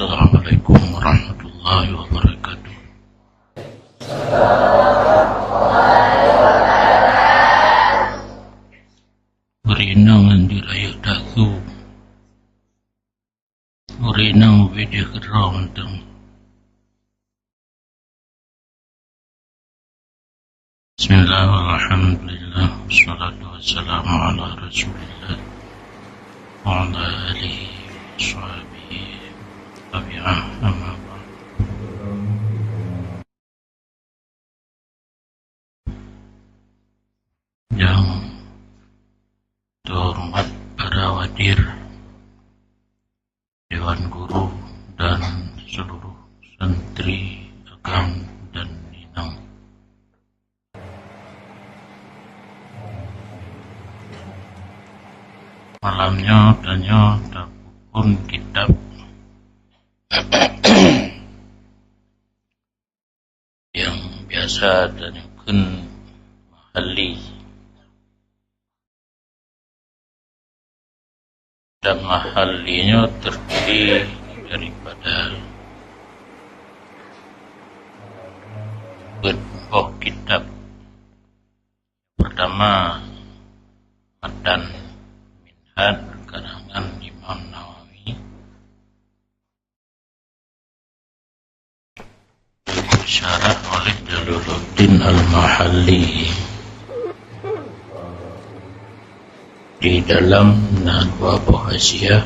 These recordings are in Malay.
Assalamualaikum warahmatullahi wabarakatuh. Berenang di raya daku, berenang video kerong teng. Bismillahirrahmanirrahim. Wassalatu wassalamu ala Rasulillah wa ala alihi wa sahbihi tabi'ah amma ba'd. Yang terhormat para wadir, Dewan Guru, dan seluruh santri Agam dan Minang. Malamnya tanya pun kitab yang biasa tanyakan mahali, dan mahalinya terdiri daripada beberapa kitab. Pertama, Matan Minhaj karangan Imam Nawawi, disyarah oleh Jalaluddin Al-Mahalli. Di dalam dua buah Hasyiah,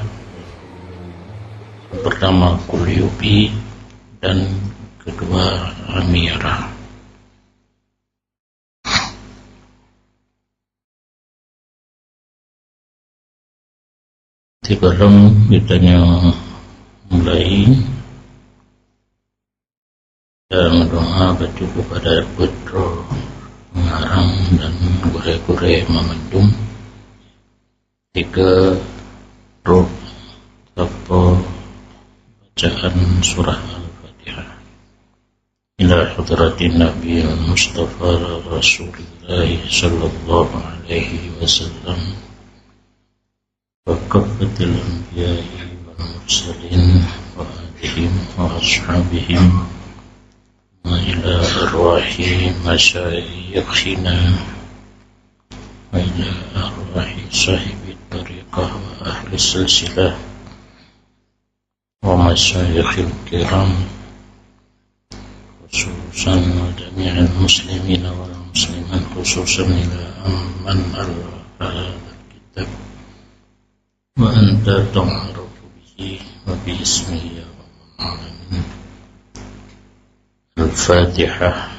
pertama Qulyubi dan kedua Amirah. Sebelum kita mulai, kita berdoa baca kepada putra pengarang dan gure-gure memendung tiga rukun atau bacaan surah Al-Fatihah. Ila hadratin Nabi Mustafa Rasulullah sallallahu alaihi wasallam wa kafatil anbiya'i wal mursalin wa alihim wa ashabihim wa ila arwahi masyayikhina wa ila arwahi sahibi tariqah wa ahli silsilah wa masyayikhil kiram khususan wa jami'al muslimin wal muslimat khususan ila amman al-kitab wa anta ta'arufu bihi wa bi ismihi ya rabbal alamin. Al-Fatihah.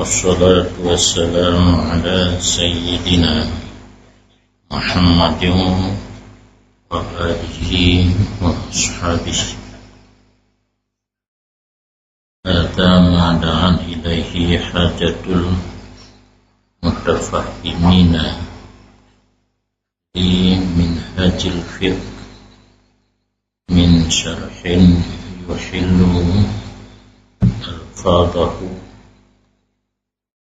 Wassalatu wassalamu ala sayyidina Muhammadin wa alihi wa ashabihi ma da'an ilaihi hajatul mutafahimina di minhajil fiqh min syarhin yuhillu alfadahu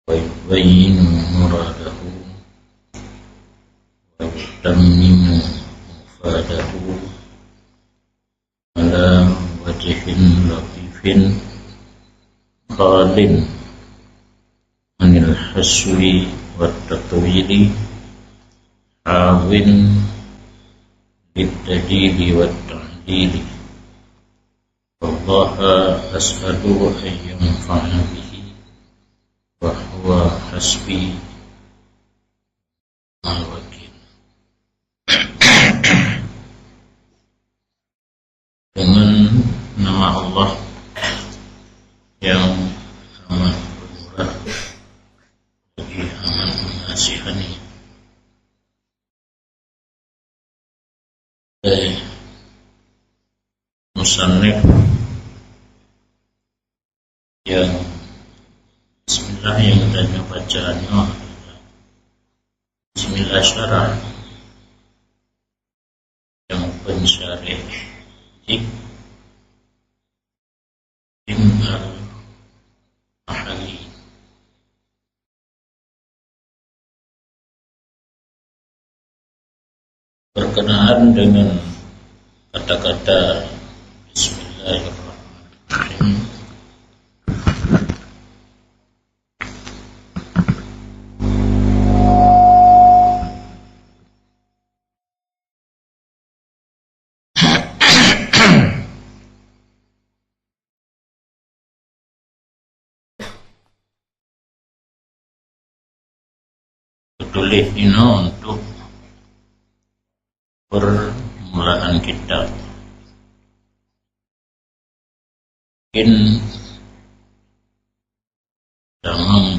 ويبين مراده ويتمم مفاده على وجه لطيف خال عن الحسو والتطويل حاو للدليل والتعليل والله أسأل أن ينفع به وهو حسبي الوكيل. Dengan nama Allah yang amat pemurah lagi amat mengasihani. Musannif yang Bismillah yang adanya bacaannya Bismillah syarah yang pensyarih Tinggal Mahali. Berkenaan dengan kata-kata Bismillahirrahmanirrahim, tulis ini untuk permulaan kita. Mungkin dalam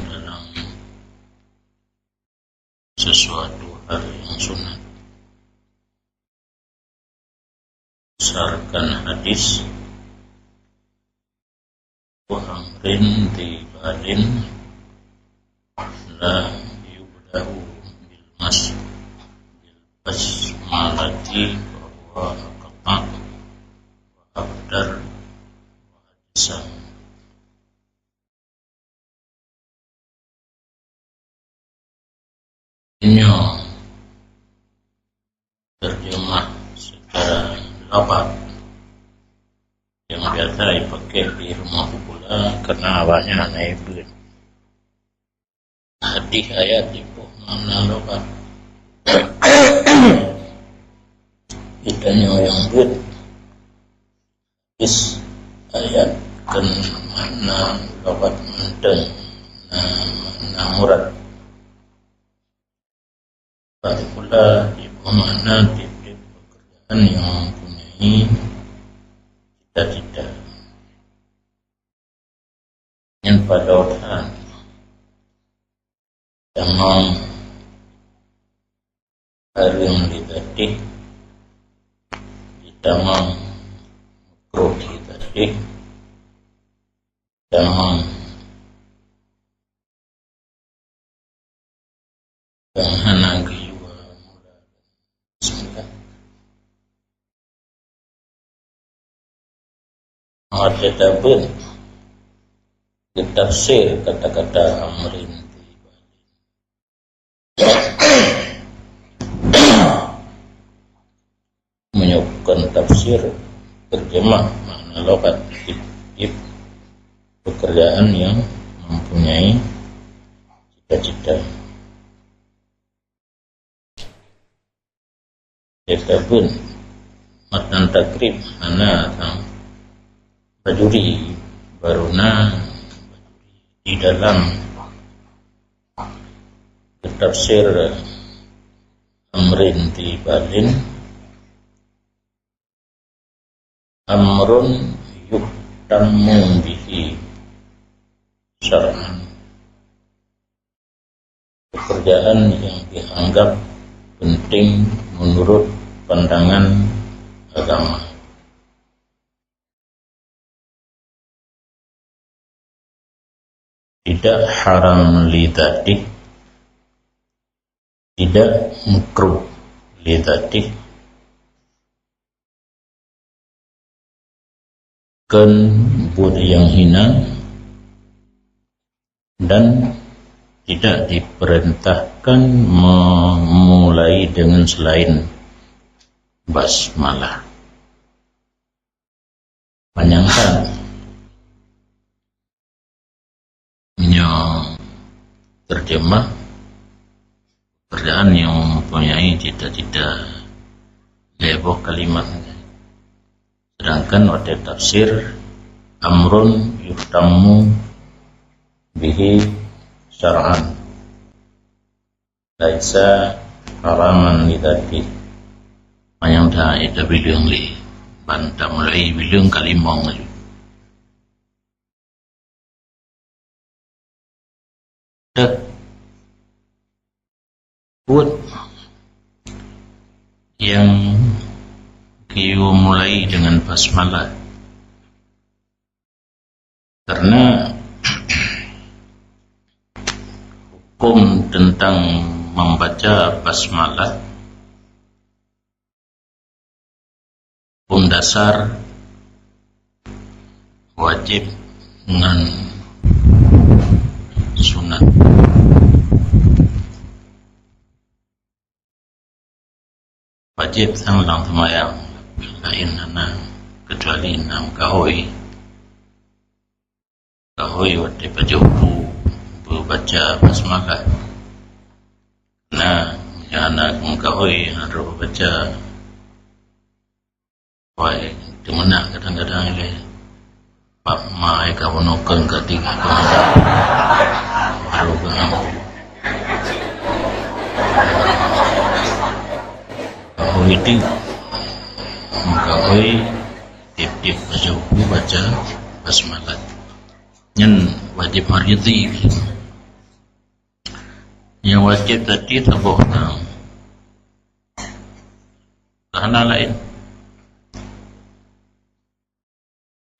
sesuatu hal yang sunat, berdasarkan hadis wa amrin tibalin la yubda'u bil basmalati wa aqta' wa abdar wa adsan. Ini terjemah secara lafaz yang biasa dipakai di rumah pula karena awalnya naibun. Hadis ayat itu mana lafaz. Kitanya yang buat hadis ayat kan mana lafaz menteng mana murad. Baik pula di mana tiap-tiap pekerjaan yang mempunyai cita-cita yang pada otak tamam harum lidati tamam makruh lidati tamam hanagi. Ada pun tafsir kata-kata amrin menyebutkan tafsir terjemah makna lafaz pekerjaan yang mempunyai cita-cita. Kita pun matan takrib ana bajuri baruna di dalam tafsir amrin tibalin amrun yuhtammu bihi syar'an, pekerjaan yang dianggap penting menurut pandangan agama. Tidak haram lidati, tidak makruh lidati, bukan buat yang hina, dan tidak diperintahkan memulai dengan selain basmalah. Panjangkan terjemah pekerjaan yang mempunyai cita-cita lebuh kalimat. Sedangkan waktu tafsir amrun yuftamu bihi syar'an laisa haraman lidati yang dah itu bilang li bantah mulai bilang kalimong lagi. Buat yang kiu mulai dengan basmalah, karena hukum tentang membaca basmalah hukum dasar wajib dengan sunat. Wajib sang-lang semayang lain anak kecuali enam kahoi waktu berjumpa berbaca basmalah. Nah, anak kahoi harus berbaca wai dimana kadang-kadang ini pak mai kau nokeng ketiga baru kenal kau itu kau tip-tip baca basmalah yang wajib marjati yang wajib tadi terbohong karena lain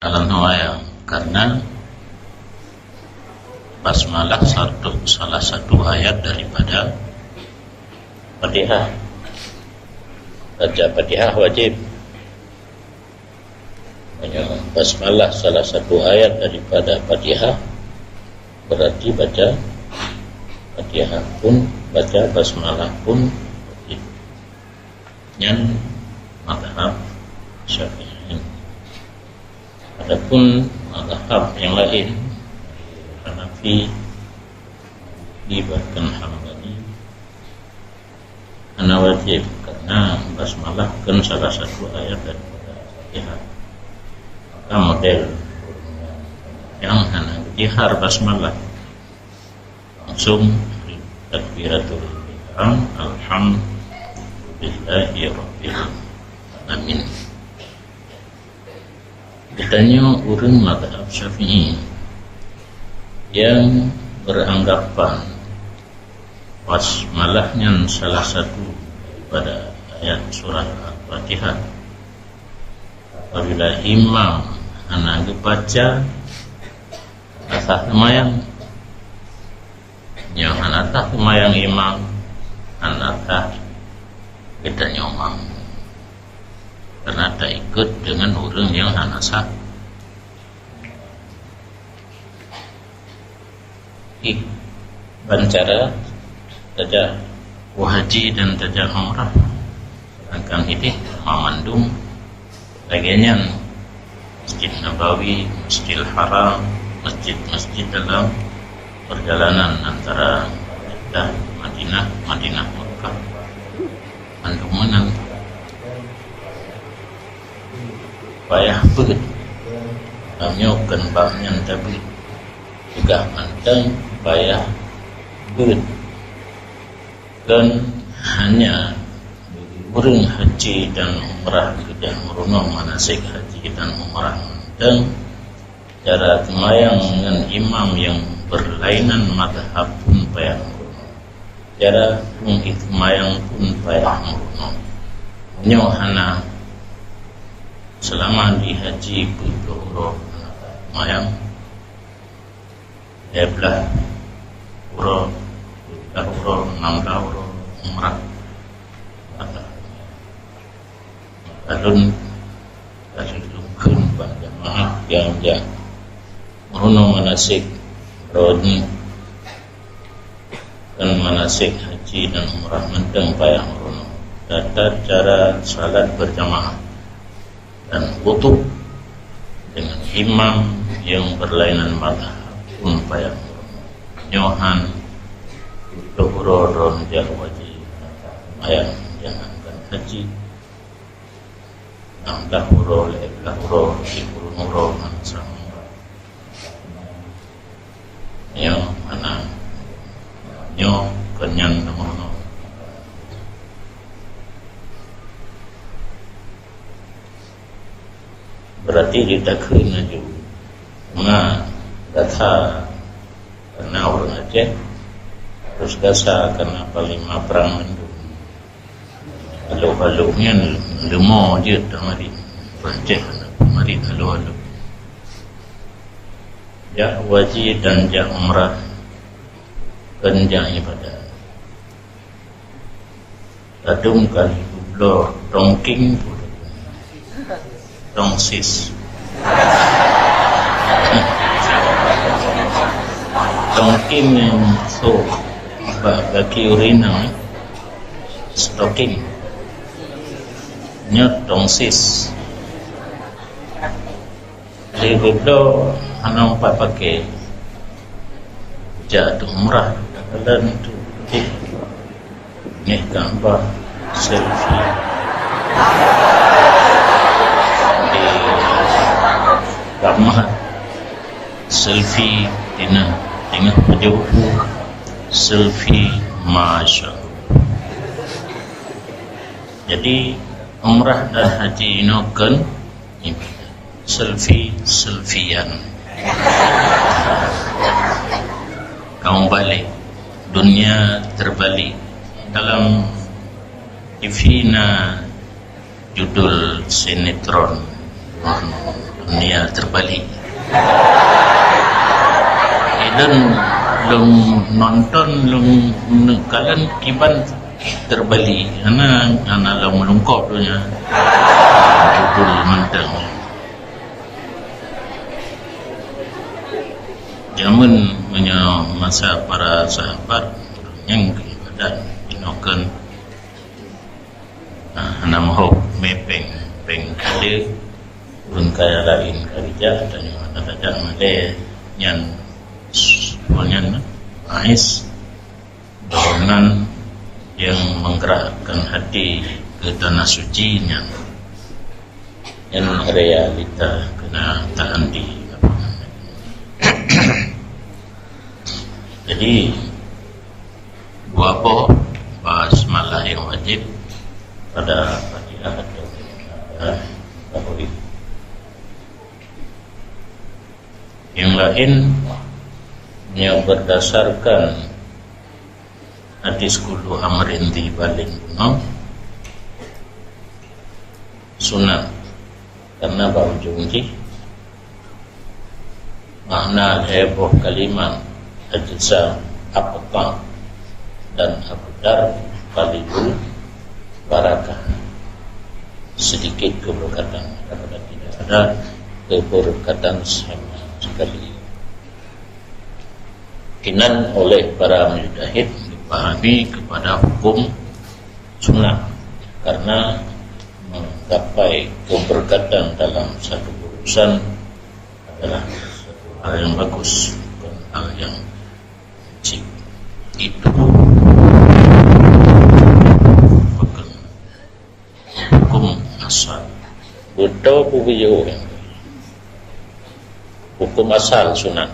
dalam ayat, karena basmalah salah satu ayat daripada Fatihah. Baca Fatihah wajib. Basmalah salah satu ayat daripada Fatihah, berarti baca Fatihah pun, baca basmalah pun wajib. Yang mazhab Syafi'i. Adapun mazhab yang lain Hanafi bahkan Hambali ana wajib, karena basmalah kan salah satu ayat daripada Fatihah. Maka model yang hana jihar basmalah langsung takbiratul ihram alhamdulillahi rabbil alamin. Ditanya orang mazhab Syafi'i yang beranggapan basmalahnya salah satu pada ayat surah Al-Fatihah. Apabila imam anak baca asah semayang, yang anak semayang imam anak kita nyomang, karena tak ikut dengan orang yang hanasah. Bancara saja haji dan saja umrah, sedangkan ini memandung bagiannya Masjid Nabawi, Masjidil Haram, masjid-masjid dalam perjalanan antara Madinah Makkah, mandumanan payah begitu menyokan bahnya tapi juga manteng payah begitu, dan hanya orang haji dan umrah tidak meruno manasik haji dan umrah dan cara semayang dengan imam yang berlainan mazhab pun payah meruno, cara semayang pun payah meruno. Nyohana selama di haji berdoa mayang heblah uro 6 tahun umrah alun alun pada jamaah yang meruno manasik rodni dan manasik haji dan umrah menteng payah meruno tata cara salat berjamaah dan wudu dengan imam yang berlainan mazhab pun payah nyohan Luhur dan jak wajib ayat jangankan haji lahuro lahuro ikul nuro mansang nyo mana nyo kenyang namono berarti kita kena juga data karena orang Aceh terus dasa karena palima perang mendung halu-halunya lemo je tak mari Aceh mari halu-halu jak wajib dan jak umrah dan jak ibadah adum kali bublor tongking tongsis tongking yang so bagi urina stocking nyot tongsis di bublor hanang pakai jatuh umrah dan tu gambar selfie di kamar selfie dengan pejabat selfie masya Allah. Jadi umrah dan haji ini kan selfie-selfian. Kamu balik dunia terbalik dalam TV judul sinetron dunia terbalik. Dan lung nonton lung kalian kiban terbalik ana lung melungkop dunia judul mentang zaman punya masa para sahabat yang beribadat inokan ana mahu mepeng ada urang kaya lain kerja dan ada malay nyan semuanya ais dorongan yang menggerakkan hati ke tanah suci nya yang realita kena tahan di jadi buah basmalah yang wajib pada Fatihah atau Tahawih. Yang lain yang berdasarkan hadis kulu amrin di balin sunat karena berujung makna heboh kalimat ajza apqa dan abdar qalilul barakah sedikit keberkatan daripada tidak ada keberkatan sama sekali. Kinan oleh para mujtahid dipahami kepada hukum sunnah karena menggapai keberkatan dalam satu urusan adalah satu hal yang bagus, bukan hal yang wajib. Itu hukum asal. Betul pubiyo yang hukum asal sunat.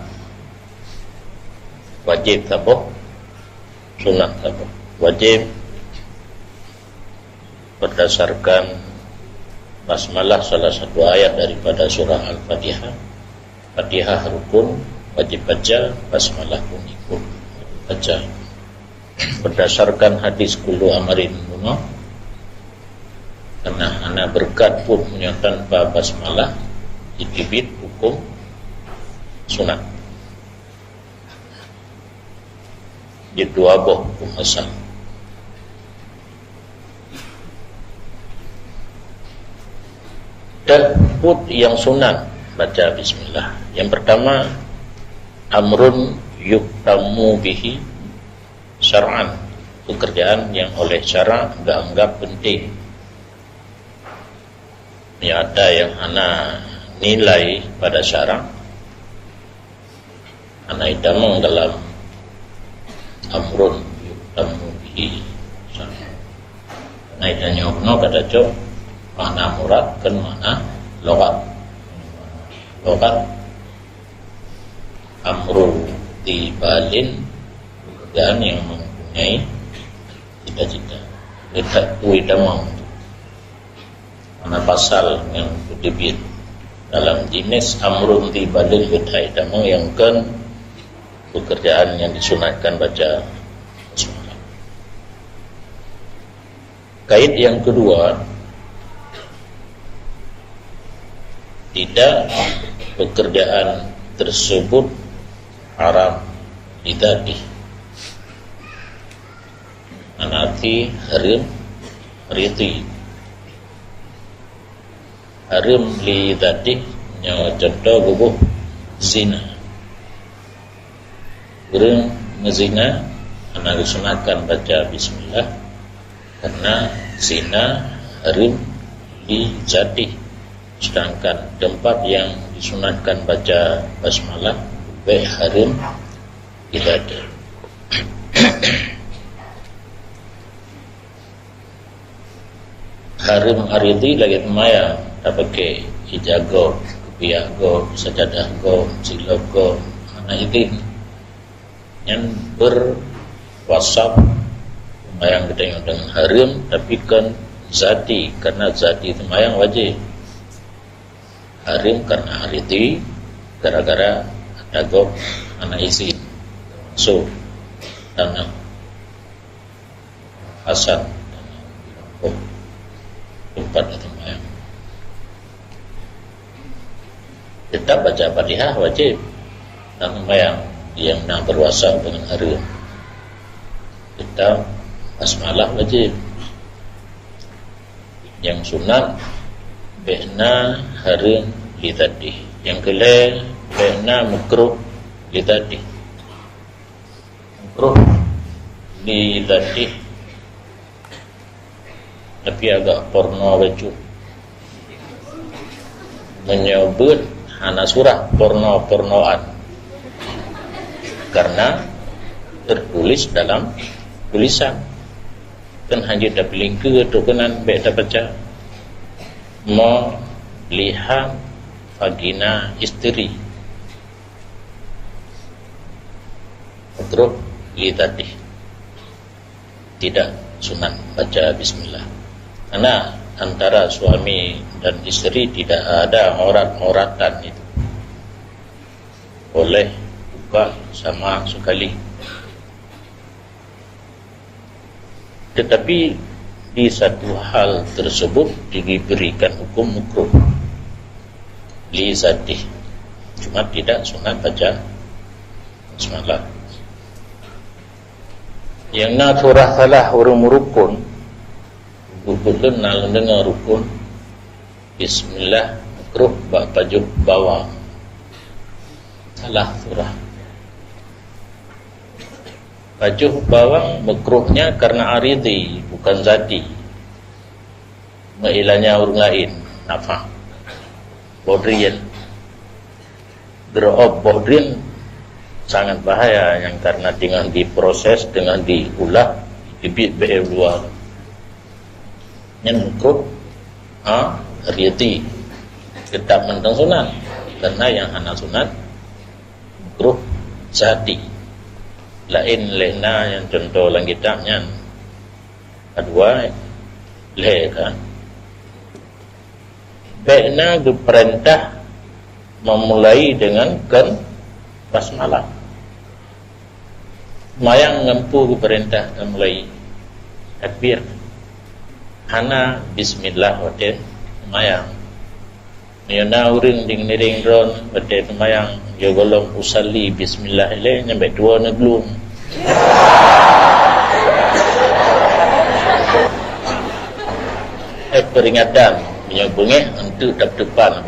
Wajib apa? Sunat apa? Wajib berdasarkan basmalah salah satu ayat daripada surah Al-Fatihah. Fatihah rukun, wajib baca, basmalah pun ikut baca. Berdasarkan hadis kullu amarin munah, karena anak berkat pun punya tanpa basmalah ikibit hukum sunat. Jadi dua boh hukum asal. Dan put yang sunat baca bismillah. Yang pertama amrun yuktamu bihi syar'an, pekerjaan yang oleh syara' dianggap penting. Ini ada yang ana nilai pada syara', ana idamang dalam amrun kaidahnya kuno kata cok makna murad kan makna logat amru tibalin pekerjaan yang mempunyai cita-cita tidak mau mana pasal yang dibit dalam jenis amrun tibalin tidak mau yang kan pekerjaan yang disunatkan baca basmalah. Kait yang kedua, tidak pekerjaan tersebut haram lidati anati haram riti haram lidati nyawa contoh gubuh zina gereng ngezina anak disunatkan baca bismillah karena zina haram lidati, sedangkan tempat yang disunatkan baca basmalah baik haram tidak ada. Haram aridi lagi maya tak pakai hijago, kepiago, sajadago, silogo, mana itu yang berwasap mayang kita dengan haram tapi kan zati, karena zati itu mayang wajib. Haram karena aridi gara-gara dagok anak izin so tanah hasan tempat itu mayang tetap baca Fatihah wajib tanah mayang yang nak berwasa dengan haram tetap basmalah wajib yang sunat bina haram lidati yang kelai bina makruh lidati makruh lidati tapi agak porno baju menyebut hana surah porno-pornoan karena tertulis dalam tulisan kan hanya dah lingkar tu kenan baik dah baca melihat vagina isteri makruh lidati tidak sunat baca bismillah karena antara suami dan isteri tidak ada aurat-auratan itu boleh buka sama sekali, tetapi di satu hal tersebut diberikan hukum makruh li zatih, cuma tidak sunat baca bismillah. Yang nak surah salah orang rukun gugulun nak dengar rukun bismillah makruh bajuh bawang salah surah bajuh bawang makruhnya karena aridi bukan zati mailahnya orang lain nafah bodrian drop bodrian sangat bahaya yang karena dengan diproses dengan diulah dibit luar yang makruh riyati tetap mentang sunat karena yang anak sunat makruh zati lain lehna yang contoh dalam kitabnya kedua leh kan baiknya diperintah memulai dengan kan basmalah mayang ngempu perintah mulai takbir hana bismillah wate mayang nyana uring ding niring ron wate mayang yo golong usalli bismillah le nyambe dua neglung peringatan yang bengeh untuk depan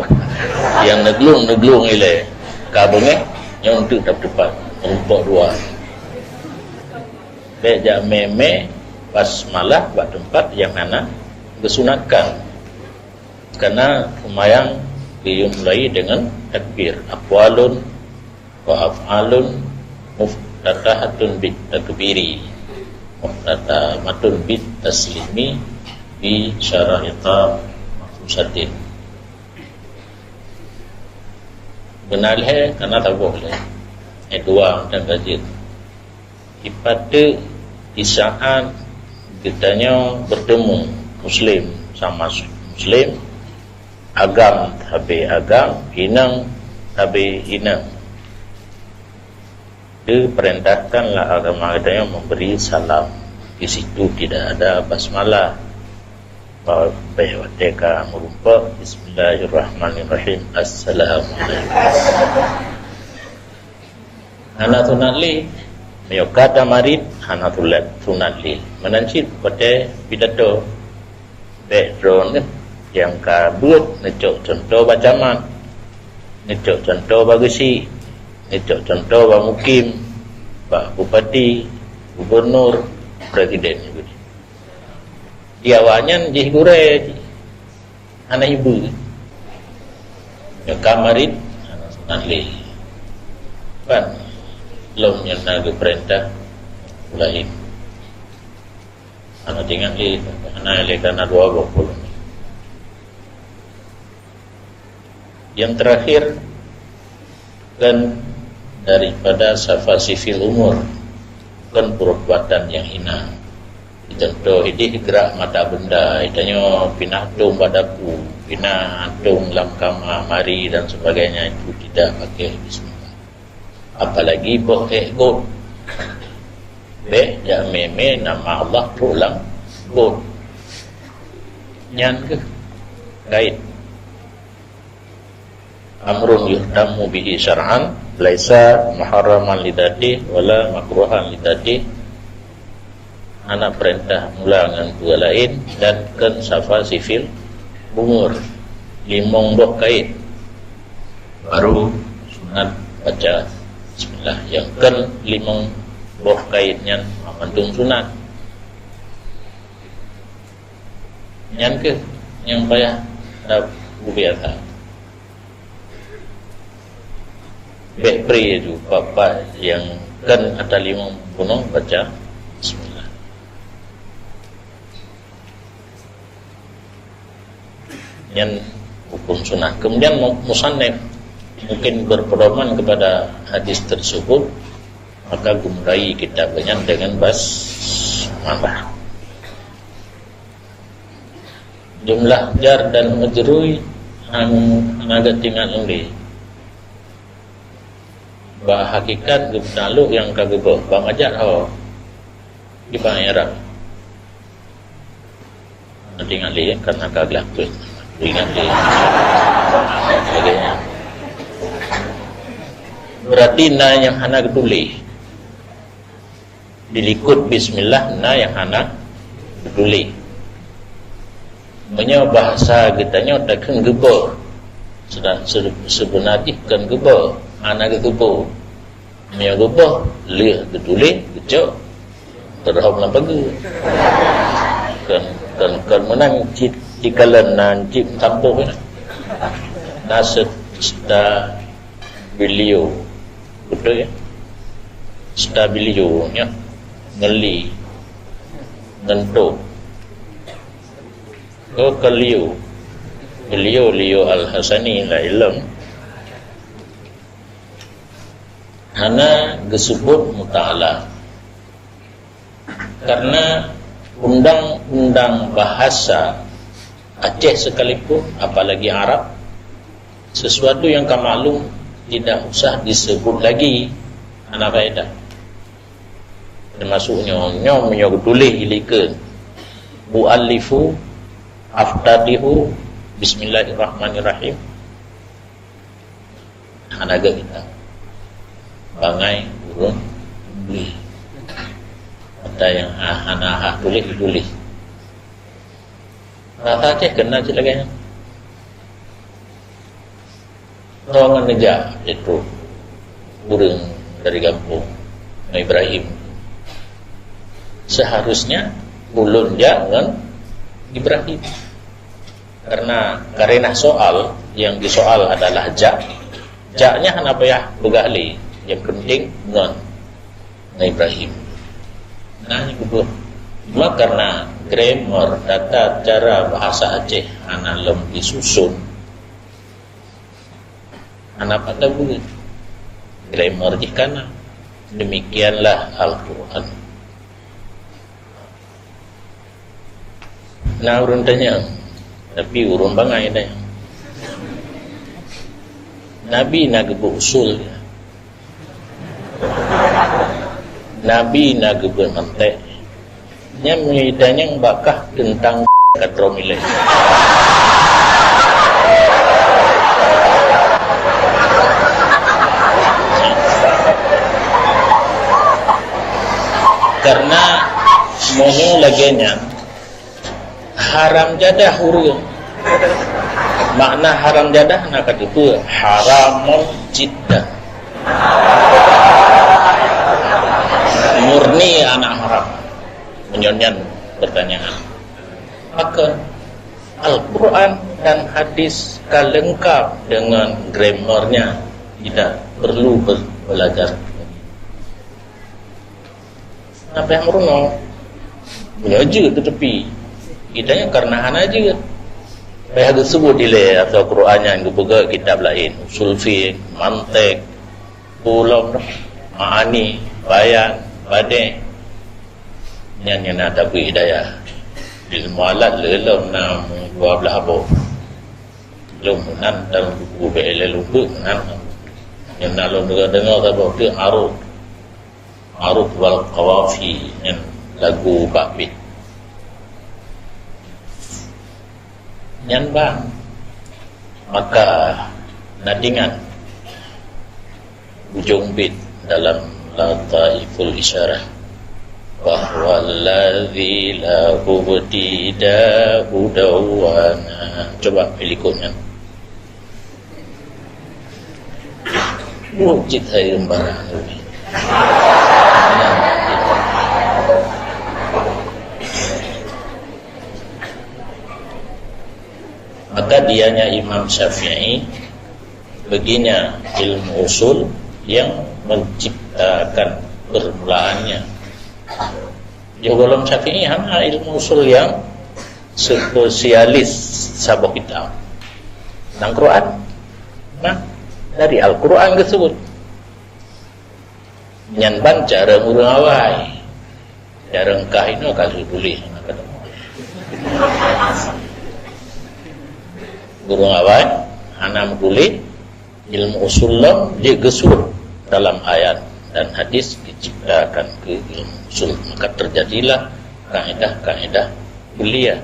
yang neglung ile ka bengeh yang untuk depan untuk dua beja meme basmalah buat tempat yang mana disunatkan karena lumayan dimulai dengan takbir aqwalun wa af'alun muftatahatun bit takbiri muftatahatun bit taslimi bi syara'ita mahfusatin. Benar karena tak boleh dua dan gaji pada di saat kitanya bertemu Muslim sama Muslim, agam habis agam, inang habis inang, diperintahkanlah agama katanya memberi salam. Di situ tidak ada basmalah. Baik wateka merumpa bismillahirrahmanirrahim, assalamualaikum. Hana tunali meyokata marid hana tunali menancit pada pidato background yang kabut necok contoh bacaman, necok contoh bagesi, necok contoh bamukim, pak bupati, gubernur, presiden. Dia awalnya jih gure anak ibu ya kamarit nanti kan belum nyana ke perintah lain anak tinggal di anak lekana 20. Yang terakhir kan daripada safa sifil umur kan perbuatan yang hina. Contoh ini gerak mata benda, itanya pinah tung padaku, pinah tung dalam kamar, mari dan sebagainya, itu tidak pakai bismillah. Apalagi boleh god. Ya meme nama Allah pulang god. Nyan ke kait. Amrun yuhtamu bihi syar'an laisa muharraman lidati wala makruhan lidati. Anak perintah mula dengan dua lain dan kan safa sifil umur limong boh kait baru sunat baca bismillah. Yang kan limong boh kaitnya mantung sunat nyan ke yang payah ada biasa bekpri itu bapak yang kan ada limong gunung baca bismillah. Yang hukum sunnah. Kemudian musannif mungkin berpedoman kepada hadis tersebut, maka gumrai kitabnya dengan basmalah. Jumlah jar dan majrur agak tinggal ini. Bah hakikat gubnalu yang kagebo bang ajar di pangeran. Tinggal dia karena kagak ingat dia sebagainya. Berarti na yang hana geduli dilikut bismillah, na yang hana geduli punya bahasa kitanya takkan gebo sedang sebenarnya kan gebo anak gebo punya gebo lihat geduli gecok terhom lambagu kan menang cikalan nanti tampuk naset stabilio betul ya, stabilionya ngeli ngentuk ke liu al-hasani la ilm hana disebut muta'ala karena undang-undang bahasa Aceh sekalipun, apalagi Arab, sesuatu yang maklum tidak usah disebut lagi anak faedah. Termasuknya nyom yang tulis hilikeun muallifu aftadihu bismillahirrahmanirrahim. Anaga kita bangai urun beli ada yang anak tulis rasa Aceh kena je lagi orang negara itu burung dari kampung Ibrahim seharusnya ulun jangan Ibrahim karena soal yang disoal adalah jaknya kenapa ya begali yang penting non Ibrahim nah ini kubur cuma karena grammar tata cara bahasa Aceh ana lem disusun ana pada buat grammar jikana. Demikianlah Al-Quran. Nah urun tanya, tapi urun bangai dah. Nabi nak berusul, Nabi nak bermantek. Yang menitanya bakah tentang katromilai. Karena mohon laginya haram jadah hurung. Makna haram jadah nak kata apa? Haramun jiddah. Murni anak haram. Menyonyan pertanyaan. Maka Al-Quran dan hadis lengkap dengan grammarnya, tidak perlu belajar. Apa yang merenung menyaja ke tepi kitanya karena hana je pihak tersebut dilai atau Quran yang dibuka kitab lain usul fiqh, mantik, ulum, ma'ani, bayan, badai yang nak tabi hidayah ilmu alat lelom na dua belah apa lumunan dalam buku be'ilai lumpuk yang nak lom dengar apa ke Aruf wal Qawafi yang lagu Bakbit yang bang maka nadingan ujung bit dalam Lataiful Isyarah bahwa alladzi lahu btida'u dawana. Coba pelikutnya wujud hari lembaran ini. Maka dianya Imam Syafi'i begini ilmu usul yang menciptakan permulaannya. Golongan Syafi'i hanya ilmu usul yang spesialis sabuk kitab dan Quran. Nah, dari Al-Quran tersebut nyanban cara murung awai cara engkah ini kasus boleh murung awai anak boleh ilmu usul dia gesur dalam ayat dan hadis diciptakan ke ilmu usul, maka terjadilah kaedah-kaedah kuliah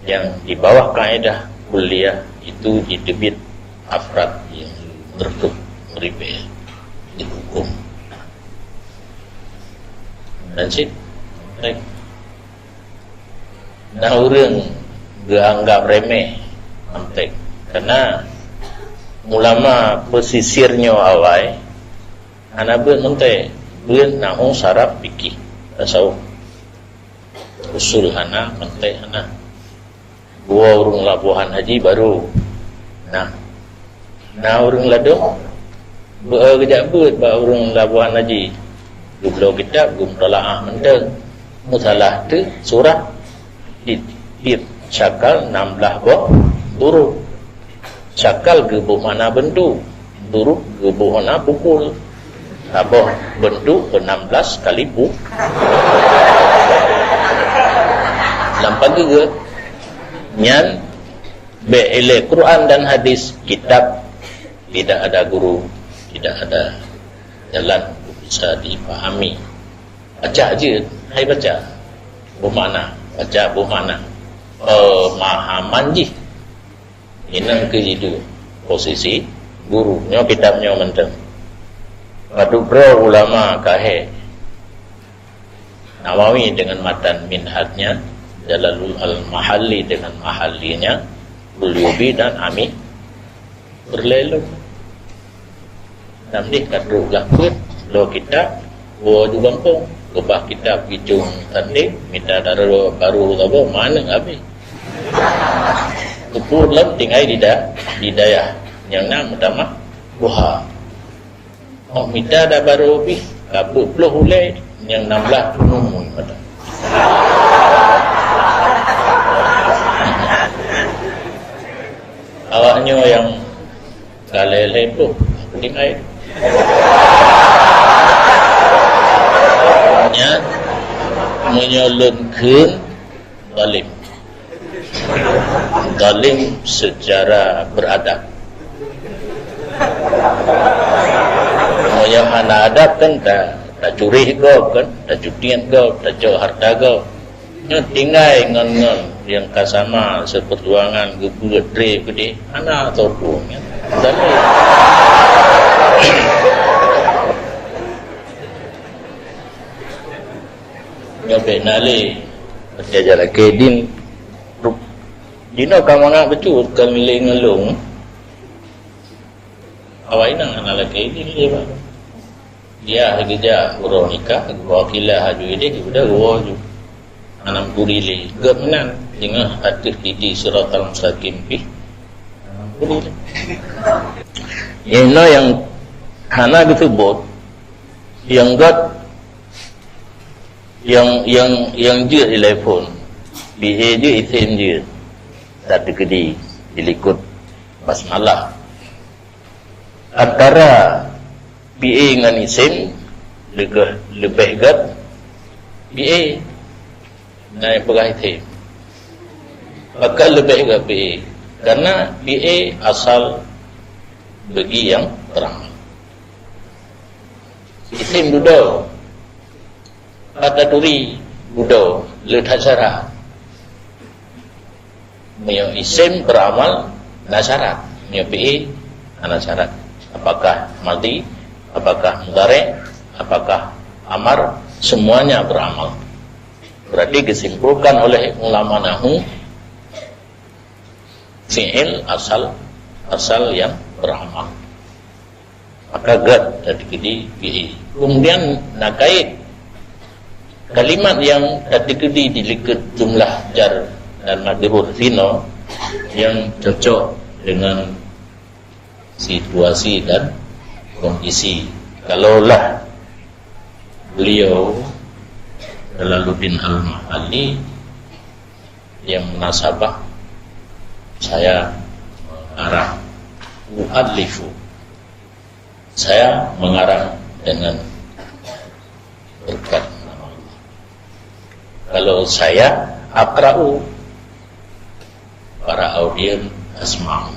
yang di bawah kaedah kuliah itu didebit afrad yang bertuk meribet dihukum dan sih baik. Nah orang dianggap remeh mantek karena ulama pesisirnya awai anak mantek buen nahung sarap fikih tasawuf usul hana mantek hana dua urung labuhan haji baru nah orang ladong berkejap ba urung labuhan haji dulu kitab gum tolaah menteng musalah tu surah di syakal 16 boh buruk syakal gebuh mana bentuk buruk gebuh mana pukul aboh bentuk 16 kali bu lampak juga nyan be'ile Quran dan hadis kitab tidak ada guru tidak ada jalan bisa dipahami baca aja hai baca bermakna baca bermakna pemahaman je inang ke itu posisi gurunya kitabnya menteng padu pro ulama kahe Nawawi dengan matan minhatnya Jalalul al-Mahalli dengan mahallinya Bulyubi dan Ami berlelong namdih kadru lakut lo kitab wo di kampung lebah kitab hijung tanding minta baru apa mana habis kupur lam tinggal di daya yang nama utama buha oh minta dah baru habis kabut puluh hulai yang 16 tunung lain tu tinggal nya menyalurkan zalim secara beradab. Yang hana adab kan tak curi kau kan, tak cutian kau, tak jauh harta kau. Nya tinggal ngon yang kasama seperjuangan gebu dre gede ana atau pun kan. Zalim. Ngabe nali berjalan ke din dino kamana betul kami lengelung awai nang ana lagi din dia ba dia kerja urang nikah wakilah haju dia sudah gua ju anam kurili gamenan dengan hati di siratal mustaqim pi kurili ini yang hana gitu bot yang got yang dia telefon BA dia isim dia tak dikedi dilikut basmalah antara BA dengan isim lebih gat BA naik pegah isim maka lebih gat BA karena BA asal bagi yang terang isim duduk kata turi budo letak syarat yang isim beramal nasyarat yang PE anak syarat apakah mati apakah mudhari apakah amar semuanya beramal berarti disimpulkan oleh ulama nahwu fi'il asal yang beramal maka gad dari PE kemudian nakait kalimat yang tadi dilihat jumlah jar dan majrur fino yang cocok dengan situasi dan kondisi. Kalaulah beliau Jalaluddin Al-Mahalli yang munasabah saya mengarang mu'allifu saya mengarang dengan berkat kalau saya akra'u para audien asma'u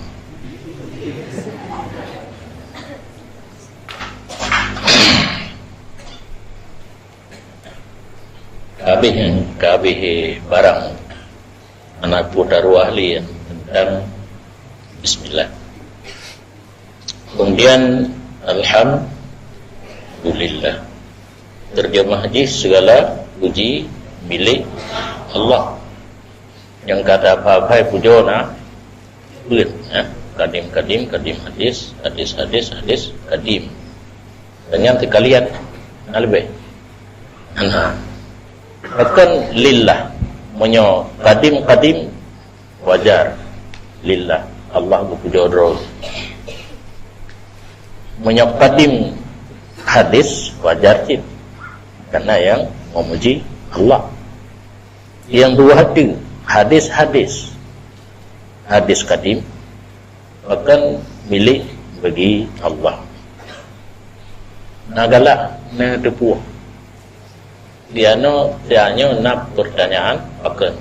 kabeh barang anak putar wahli tentang bismillah kemudian alhamdulillah terjemah hadis segala puji milik Allah yang kata apa-apa pujona ya, kadim hadis kadim dan yang sekalian lebih akan lillah menyo kadim wajar lillah Allah berpuja terus menyo kadim hadis wajar cip karena yang memuji Allah yang dua hadis kadim akan milik bagi Allah nagala na tepuh diano nak pertanyaan akan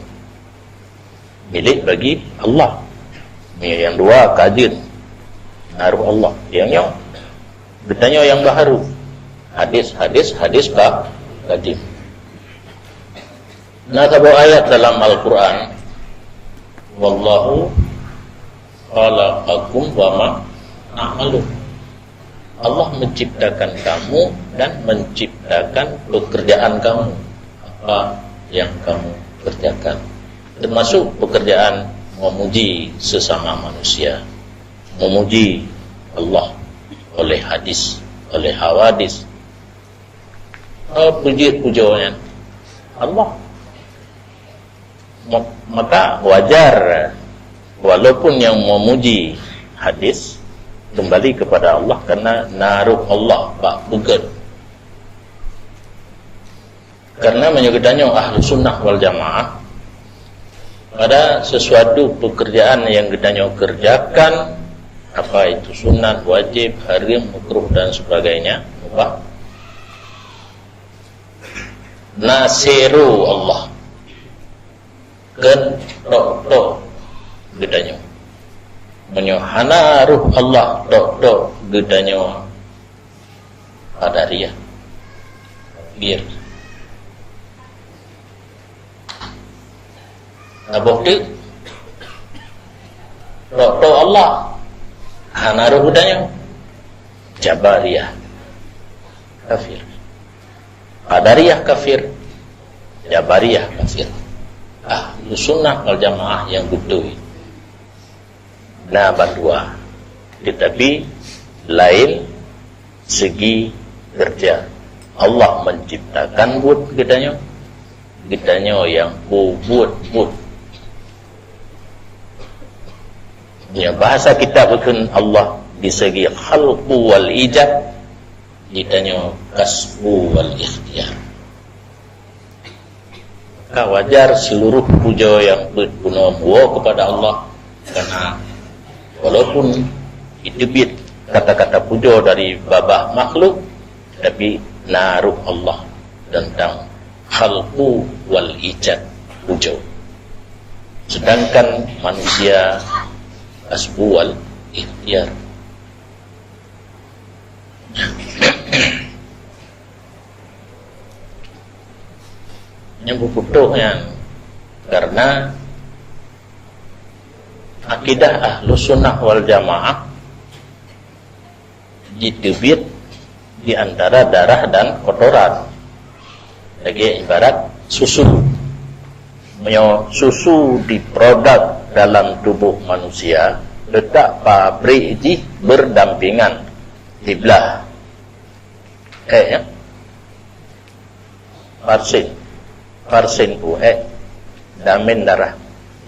milik bagi Allah yang dua kadir naruh Allah yang bertanya yang baharu hadis kadim. Nah, sebuah ayat dalam Al-Quran wallahu khalaqakum wa ma ta'malun Allah menciptakan kamu dan menciptakan pekerjaan kamu apa yang kamu kerjakan termasuk pekerjaan memuji sesama manusia memuji Allah oleh hadis oleh hawadis puji-pujian Allah maka wajar walaupun yang memuji hadis kembali kepada Allah karena naruh Allah pak bukan karena menyebutnya ahli sunnah wal jamaah pada sesuatu pekerjaan yang kita kerjakan Apa itu sunat, wajib, haram, makruh dan sebagainya, mubah. Nasiru Allah kan dok gedanya menyohana ruh Allah dok gedanya Qadariyah biar abok tu dok Allah hana ruh gedanya Jabariyah kafir, Qadariyah kafir, Jabariyah kafir. Sunnah wal jamaah yang betul. Nah, berdua. Tetapi lain segi kerja. Allah menciptakan buat kitanya yang buat. Ya, bahasa kita bukan Allah di segi khalqu wal ijab, kitanya kasbu wal ikhtiyar. Wajar seluruh puja yang berguna kepada Allah, karena walaupun itu kata-kata puja dari babah makhluk, tapi naruh Allah tentang khalqu wal ijad puja. Sedangkan manusia kasbu wal ikhtiyar. Yang berputuhnya karena akidah Ahlus Sunnah wal Jamaah ditebit di antara darah dan kotoran. Lagi ibarat susu. Susu diproduk dalam tubuh manusia, letak pabrik ini berdampingan di belah ya parsin pu damin darah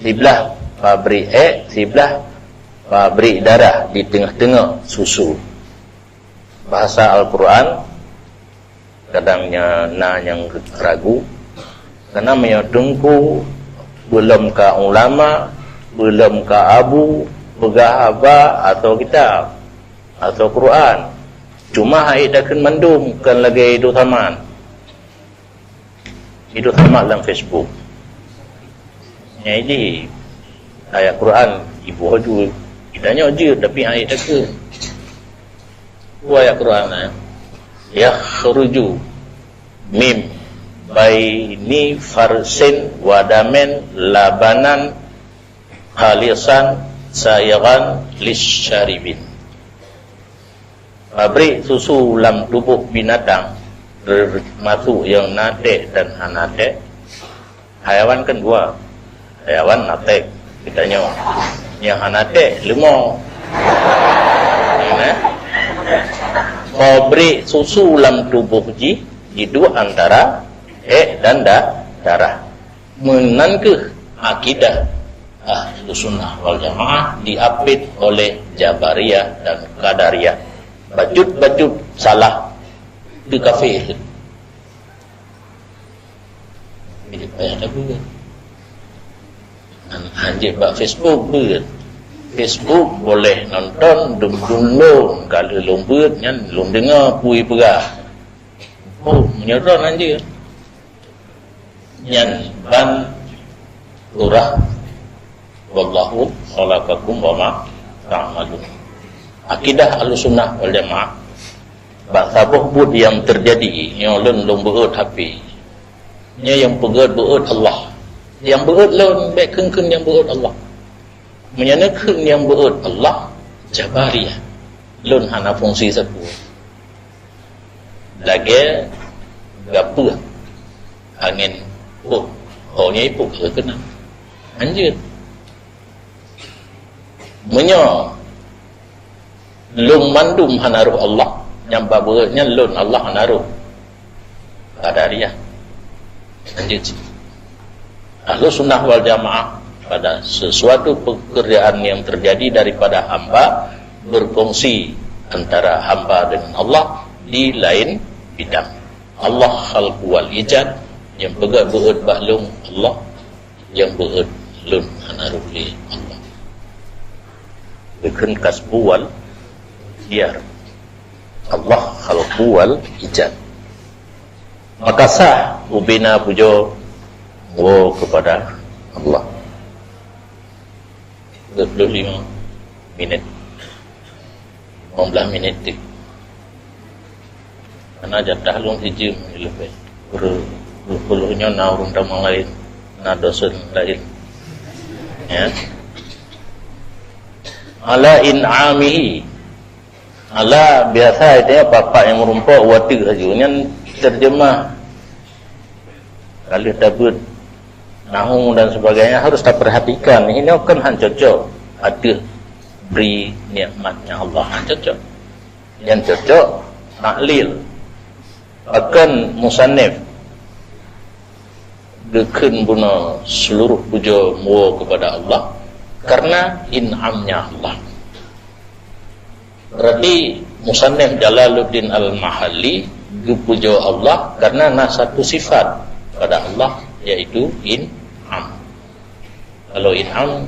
di belah pabrik di belah pabrik darah, di tengah-tengah susu. Bahasa Al-Quran kadangnya yang ragu karena menyodengku belum ke ulama, belum ke abu pegahaba atau kitab atau Quran, cuma ayat akan mandum kan lagi hidup tamat dalam Facebook. Ini ayat Quran ibu haju kitanya je, tapi ayat ke ayat Quran yakhruju mim baini farsin wadamen labanan khalisan sayagan lisyaribin. Pabrik susu dalam tubuh binatang termasuk yang natek dan anatek. Hayawan kan dua, hayawan natek kitanya, yang anatek lemah. Pabrik susu dalam tubuh ji itu antara dan darah. Menangkeh akidah Ahlus Sunnah wal Jamaah diapit oleh Jabariyah dan Qadariyah. Bajut salah di kafir. Ini payah dah buat. Anjir bak Facebook buat. Facebook boleh nonton dum-dum kalau lombut kan lom dengar pui perah. Menyeron anjir. Nyan ban urah wallahu khalaqakum wa ma ta'malun. Akidah Ahlussunnah wal Jamaah bangsa buh yang terjadi yang lon beut hapi nya yang beut Allah, yang beut lon baik kengkeng yang beut Allah, menyanakan yang beut Allah Jabariyah lon hana fungsi satu lagi gapuh angin nya ipu kena anjir menyo lung mandum hanaruh Allah yang babunya lun Allah hanaruh Qadariyah anjir. Ahlus Sunnah wal Jamaah pada sesuatu pekerjaan yang terjadi daripada hamba berfungsi antara hamba dengan Allah di lain bidang. Allah khalqu wal ijad yang beut bahlung Allah, yang beut lun hanaruh li Allah. Bikin kasbu wal ikhtiar. Allah khalqu wal ijad. Maka sah ubina pujo kepada Allah. 25 minit 15 minit tik. Karena jatah long hijim lebih berpuluhnya na urung damang lain, na dosen lain ya. Ala in'amihi, ala biasa itu ya bapak yang merumpok watik sajunya terjemah kali tabut nahung dan sebagainya harus kita perhatikan. Ini kan han cocok ada beri nikmatnya Allah, han cocok. Yang cocok taklil akan musannif dekun guna seluruh puja mua kepada Allah karena in'amnya Allah. Berarti musannif Jalaluddin Al-Mahalli puja Allah karena ada satu sifat pada Allah, yaitu in'am. Kalau in'am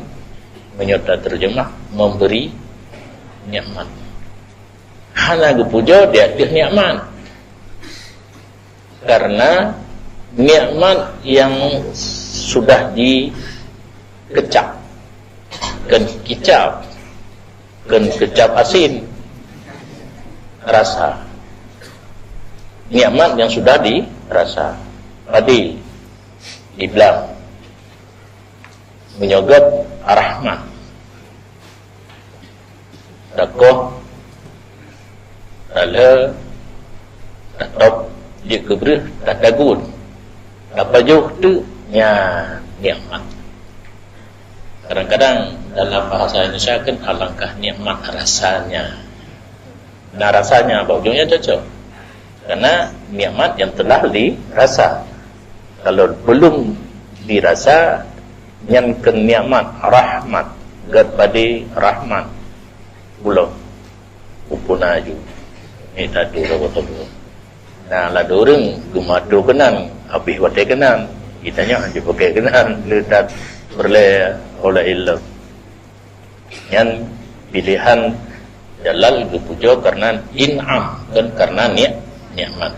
menyerta terjemah memberi nikmat. Hana puja dia nikmat karena nikmat yang sudah dikecap kan kecap asin rasa, nikmat yang sudah dirasa. Tadi dibilang menyogot ar-Rahman, dakoh dala datop dia kebrih tak dagun apa jauh tu nya nikmat. Kadang-kadang dalam bahasa Indonesia kan alangkah nikmat rasanya. Nah rasanya apa ujungnya cocok karena nikmat yang telah dirasa. Kalau belum dirasa yang ke nikmat rahmat kepada rahmat belum upunaju ni tadi betul. Nah lah doreng gemado kenan habis watai kenan kitanya hanya pakai kenan letak berle oleh ilmu yang pilihan Jalal dipuja karena in'am dan karena nikmat.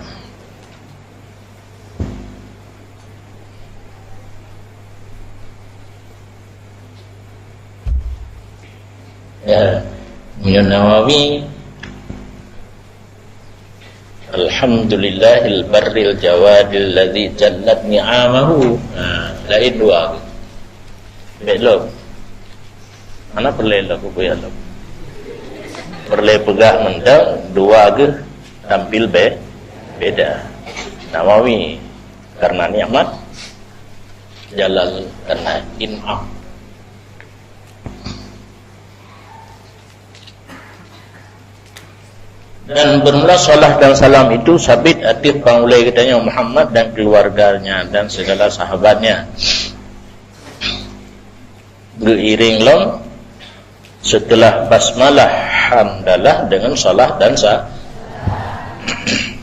Ya, Imam Nawawi Alhamdulillahil barril jawadil ladzi jallat ni'amahu. Lain dua. Belum. Mana perle lah aku ya Allah. Perle pegah mendang dua ke tampil beda. Nawawi karena nikmat, Jalal karena in'am. Dan bermula salat dan salam itu sabit atif pangulai katanya Muhammad dan keluarganya dan segala sahabatnya. Beriring long setelah basmalah hamdalah dengan salat dan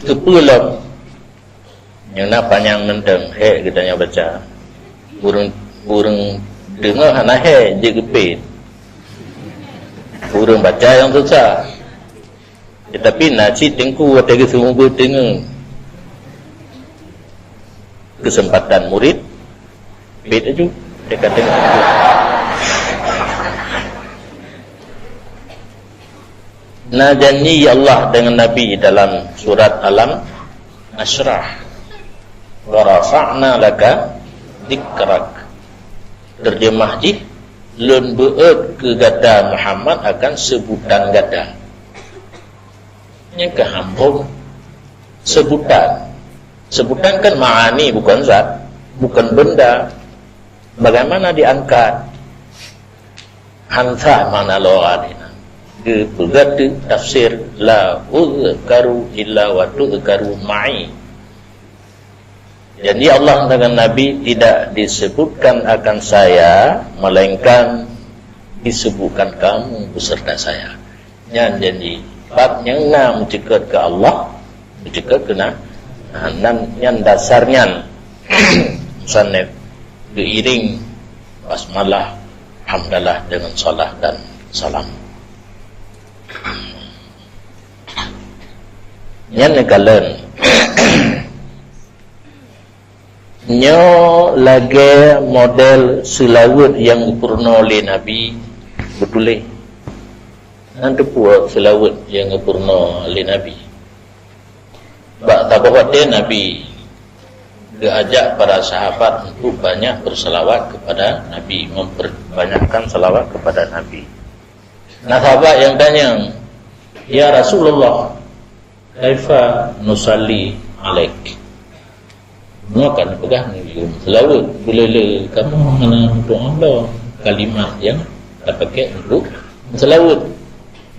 kepulang yang nak panjang nendang katanya baca burung dengar hana je kepit burung baca yang susah. Tetapi nasi tengku ada semua tengah kesempatan murid beda juga dia kata nah janji Allah dengan Nabi dalam surat Alam Ashrah wa rafa'na laka dzikrak. Terjemah ji lun beut ke gada Muhammad akan sebutan gada yang kehambung sebutan kan ma'ani bukan zat, bukan benda. Bagaimana diangkat hansa mana lo'adina ke pegat tafsir la uzkaru illa wa tu'karu ma'i. Jadi Allah dengan Nabi tidak disebutkan akan saya melainkan disebutkan kamu beserta saya. Yang jadi bab yang nak mencekat ke Allah, mencekat kena yang dasarnya musannif diiring basmalah hamdalah dengan salat dan salam. Yang negalen nyo lagi model selawat yang purna oleh Nabi betul nanti buat selawat yang purna oleh Nabi. Tak bawa dia Nabi diajak para sahabat untuk banyak berselawat kepada Nabi, memperbanyakkan selawat kepada Nabi. Nah, sahabat yang tanya, ya Rasulullah, kaifa nusalli alaik? Kan pegang selawat bila kamu mana untuk Allah kalimat yang tak pakai untuk selawat.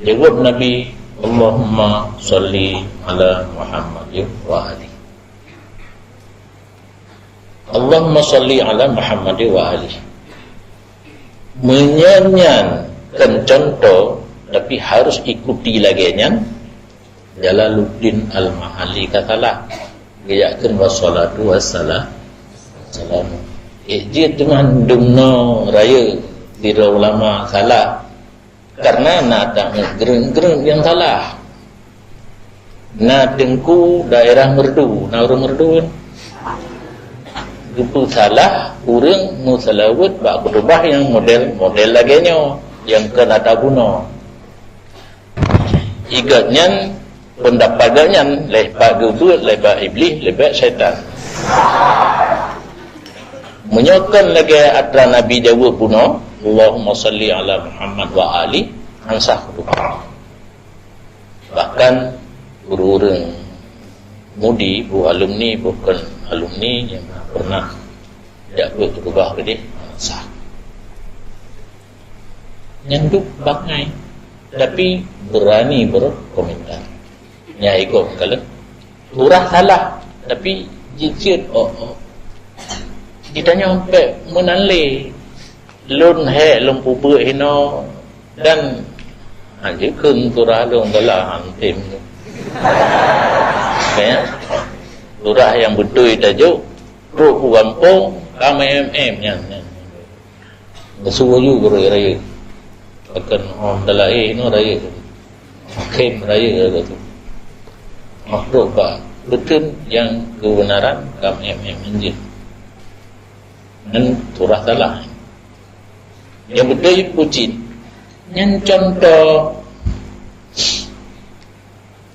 Jawab Nabi, Allahumma salli ala Muhammad wa ali. Allahumma salli ala Muhammad wa ali. Menyanyikan contoh tapi harus ikuti lagi nyan. Jalaluddin Al-Mahalli katalah gayakan wassalatu wassalam. Dia dengan dumno raya dira ulama salah karena nak tak gereng-gereng yang salah. Na dengku daerah merdu, na orang merdu itu salah, kurang musalawat bak berubah yang model laginya yang kena tabuno. Igatnya pendapatnya lepas gebut, lepas iblis, lepas syaitan. Menyokan lagi atra Nabi jawab puno, Allahumma salli ala Muhammad wa ali, ansah berubah. Bahkan guru-guru mudi, bu alumni, bukan alumni yang pernah tidak berubah ke dia, ansah. Nyanduk bakai, tapi berani berkomentar. Ya ikut kalau urah salah tapi jijit ditanya sampai menalih lun he lempu ber hino dan aja keng turah lun dalah antim kayaknya turah yang betul tajuk ruk kampung kami nya bersuju raya akan dalah hino raya kem raya gitu. Makhluk betul yang kebenaran kami menjadi dan turah salah yang betul pucin yang contoh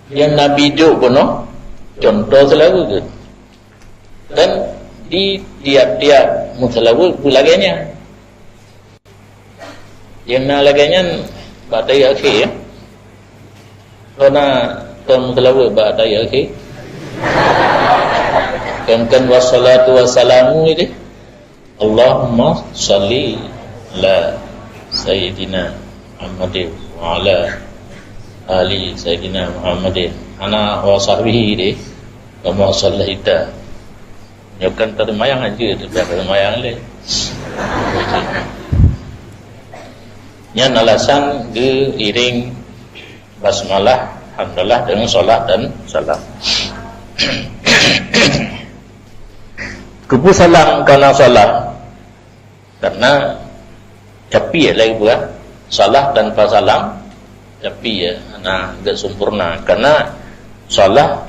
yang Nabi jauh penuh contoh selalu ke dan di tiap-tiap musalawu laganya yang laganya badai akhir ya karena musalawu badai akhir kan wassalatu wassalamu ini Allahumma salli ala Sayyidina Muhammadin wa ala ali Sayyidina Muhammadin ana wa sahbihi deh kama sallaita nyokan termayang aja tu termayang le yang alasan diiring basmalah alhamdulillah dengan solat dan salam. Kupu salam karena salat karena capi ya lagi buat salah tanpa salam capi ya nah enggak sempurna karena salat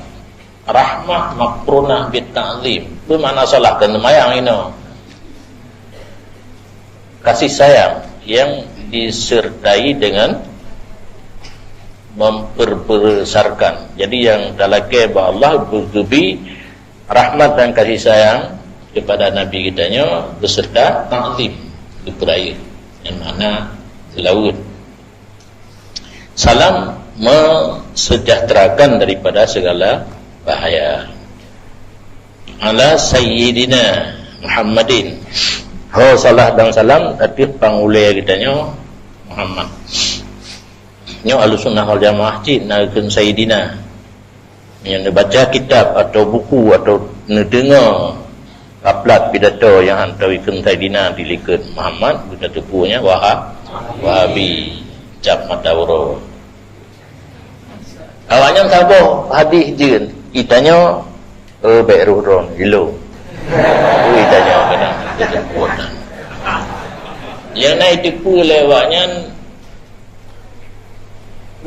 rahmah makrunah bit ta'zim itu makna salat dan mayang ini kasih sayang yang disertai dengan memperbesarkan. Jadi yang dalake ba Allah bertubi rahmat dan kasih sayang kepada Nabi kitanya beserta ta'zim diperaya yang mana selawat. Salam mensejahterakan daripada segala bahaya. Ala Sayyidina Muhammadin. Salah dan salam tapi pangulai kitanya Muhammad. Nyo Ahlussunnah wal Jamaah cin nakeun Sayyidina. Yang baca kitab atau buku atau dengar upload pidato yang hantarikeun Sayyidina dilikeun Muhammad pidato punya Wahabi cap matawro. Awaknya sabar hadis je itanya baik ruhron hilo. Itanya kena disebut. Yang naik tipu lewatnya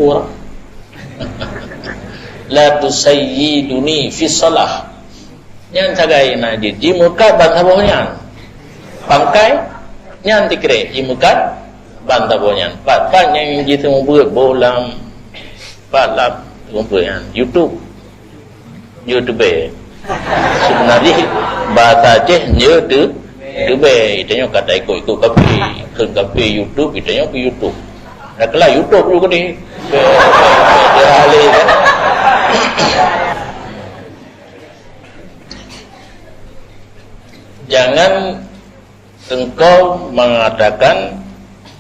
orang. La tusayyiduni fi salah. Nyan cagai na di mukat bantabohnya. Pangkai nyan tikre di mukat bantabohnya. Pat yang gitu membuat bolam palam membuat YouTube sebenarnya bahasa Aceh nya tu itanya kata ikut kafe YouTube itanya ke YouTube. Dah kelah YouTube dulu ni. Dia alih kan. Jangan engkau mengatakan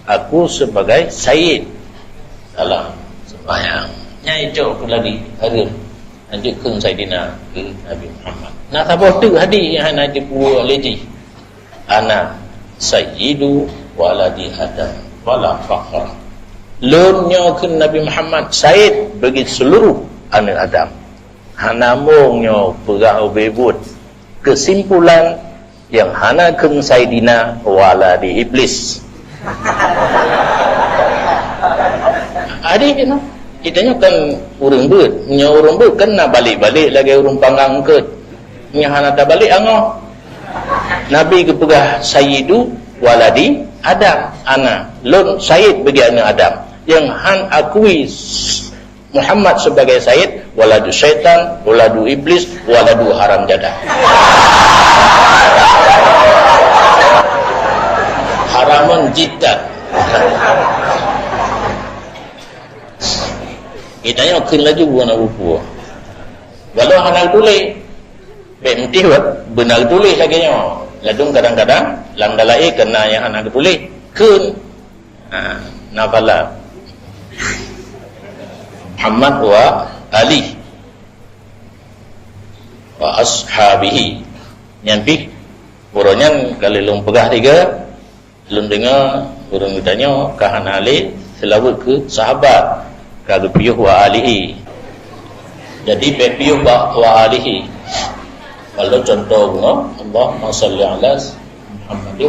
aku sebagai Sayyid dalam sembahyang. Nya itu aku lagi harun lanjutkan Sayyidina ke Nabi Muhammad. Nak tahu tu hadis yang nak dibuat lagi. Ana sayyidu waladi Adam wala fakhr. Lunnya ke Nabi Muhammad Sayyid bagi seluruh anak Adam. Hanamungnya perah bebut. Kesimpulan yang hana ke Sayyidina waladi Iblis. Adik ni kitanya kan urang beut, nya urang beut kan nak balik-balik lagi urang panggang ke. Nya hana tak balik angoh. Nabi ke pegah Sayyidu waladi Adam, ana lun Sayyid bagi anak Adam. Yang han akui Muhammad sebagai Sayyid, waladu syaitan, waladu iblis, waladu haram jadah. Haramun jiddan. Itanya kin laju bukan rupa. Walau anak tulis, benti benar tulis lagi nya. Ladung kadang-kadang lang dalai kena yang anak tulis kun. Nafala. Muhammad wa Ali wa ashabihi. Nyampi uronyan kalau lung pegah tiga, lung dengar urang ditanya kahana Ali selalu ke sahabat. Kalau piyuh wa alihi. Jadi piyuh wa alihi. Kalau contoh Allahumma salli ala Muhammad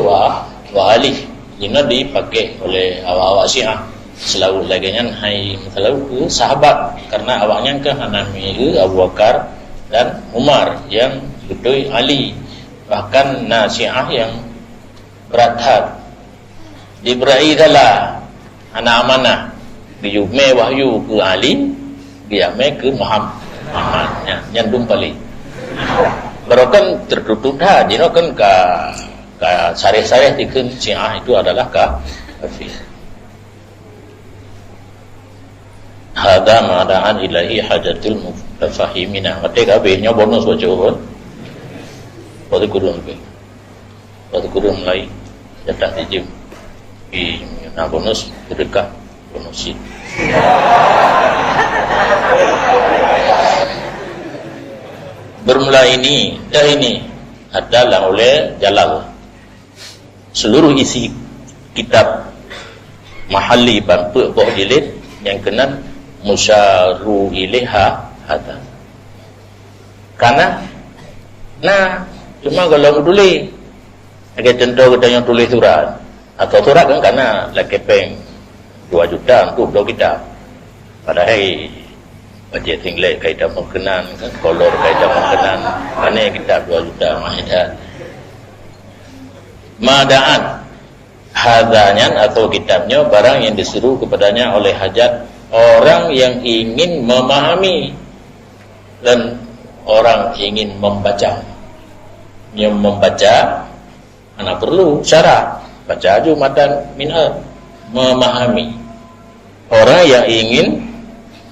wa alihi. Ini dipakai oleh awak-awak Syiah. Selalu laginya hai selalu ke sahabat karena awaknya ke hanami Abu Bakar dan Umar yang betul Ali. Bahkan Syiah yang berat hat. Diberi dalah anak amanah. Diume wahyu ke Ali, dia ke Muhammad. Yang dumpali. Barokan tertutup dah, jadi kan ke sareh-sareh dikun Syiah itu adalah kafir. Hada ma'adaan ilahi hajatul mutafahimina. Mati kabehnya bonus baca pun. Waktu kurun lebih. Waktu kurun mulai jatah dijim. Nah bonus berdekah. Bonus itu. Bermula ini adalah oleh Jalal. Seluruh isi kitab Mahalli Bampu Boh Jilid yang kena musyaru ilaiha hada. Karena cuma kalau tulis agak contoh kita yang tulis surat atau surat kan karena lagi peng 2 juta untuk 2 kitab. Padahal bajet tinggal kaitan mengkenan, kolor kaitan mengkenan, mana kitab 2 juta Madaan hadanyan atau kitabnya barang yang disuruh kepadanya oleh hajat orang yang ingin memahami dan orang ingin membaca. Yang membaca anak perlu syarat baca jumatan minhaj memahami. Orang yang ingin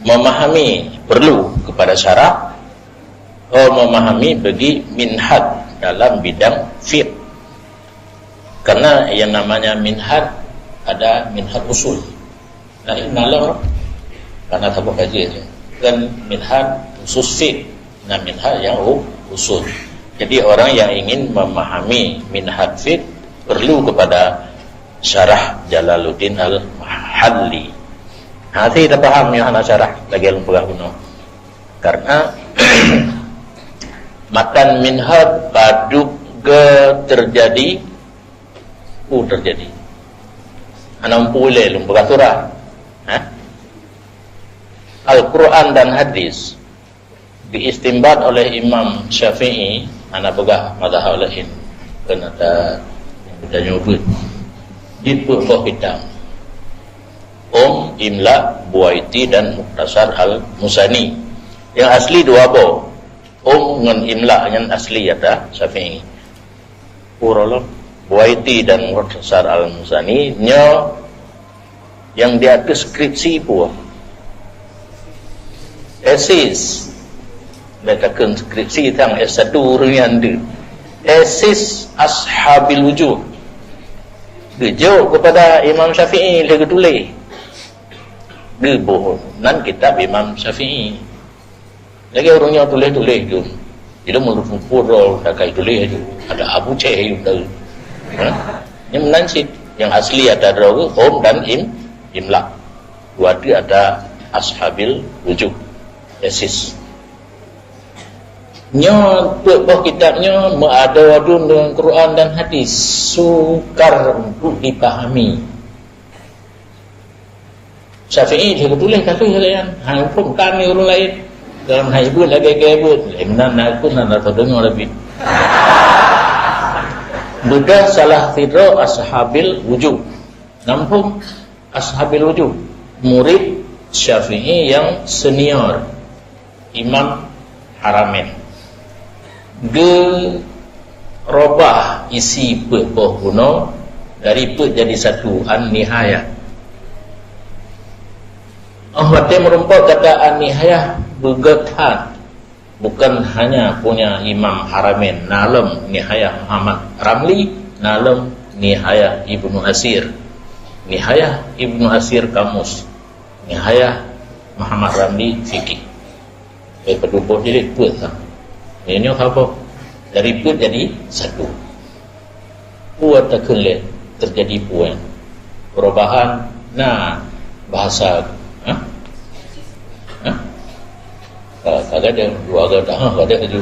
memahami perlu kepada syarat memahami bagi minhaj dalam bidang fiqh. Karena yang namanya minhaj ada minhaj usul. Nah ini malam karena tabu kaji dan minhaj khusus fiqh. Nah minhaj yang usul. Jadi orang yang ingin memahami minhaj fiqh perlu kepada syarah Jalaluddin Al-Mahalli. Hati dah faham yang anak syarah lagi dalam pegah kuno. Karena matan minhaj paduk terjadi anak boleh lum pegah surah. Al-Quran dan hadis diistimbat oleh Imam Syafi'i, anak pegah mazhab lain kan ada yang nyebut di buku hitam Imla Buaiti dan Mukhtasar Al-Musani. Yang asli dua bo dengan Imla yang asli ada Syafi'i Urolog Buaiti dan Mukhtasar Al-Musani nya yang dia deskripsi pun esis katakan skripsi tentang S1 yang ada esis ashabil wujud dia kepada Imam Syafi'i dia tulis dia bohong nan kitab Imam Syafi'i lagi orangnya tulis-tulis tu dia menurut pura dah kai tulis tu ada Abu Ceh tu yang menansit yang asli ada dua dan Imla dua dia ada ashabil wujud esis nya buah kitabnya mengadu-adu dengan Quran dan hadis sukar untuk dipahami. Syafi'i dia tulis kata kalian hang pun kami orang lain dalam haibun lagi gebut lemnan aku nak dengar lebih budak salah tidro ashabil wujud nampung ashabil wujud murid Syafi'i yang senior Imam Haramain dia robah isi pekpoh kuno dari pek jadi satu an-nihayah. Dia merumput kata an-nihayah bergetan bukan hanya punya Imam Haramain nalam nihayah Muhammad Ramli nalam nihayah Ibnu Asir nihayah Ibnu Asir kamus nihayah Muhammad Ramli fikih pedupoh jadi pek ini apa dari pun jadi satu puan terkelit terjadi puan perubahan bahasa kagak ada dua agak ada tu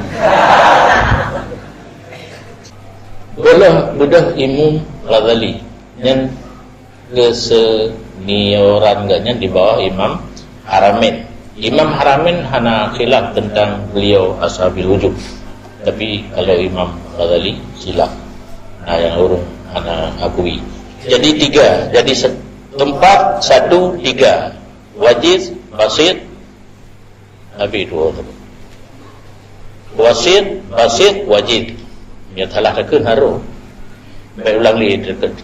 bedah Imam Ghazali yang kesenioran gaknya di bawah Imam Haramain. Imam Haramain hana khilaf tentang beliau ashabil wujud, tapi kalau Imam Ghazali silap yang urung hana akui. Jadi tiga, jadi tempat satu tiga wajiz basit habis dua wasit basit wajib ya telah tekun haru baik ulang li tekun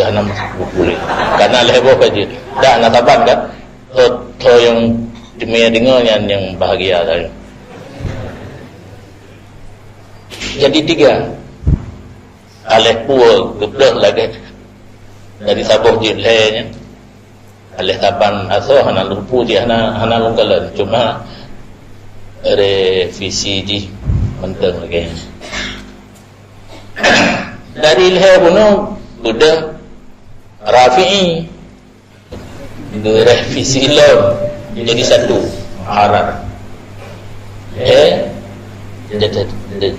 hanam boleh karena lebo wajib dah nak taban kan to yang demi dengar yang bahagia saya. Jadi tiga alih pua geblek lagi dari sabuh jilhenya alih taban aso hana lumpu dia hana lungkalan cuma revisi di menteng lagi dari ilhah bunuh budak Rafi'i revisi lam jadi satu haram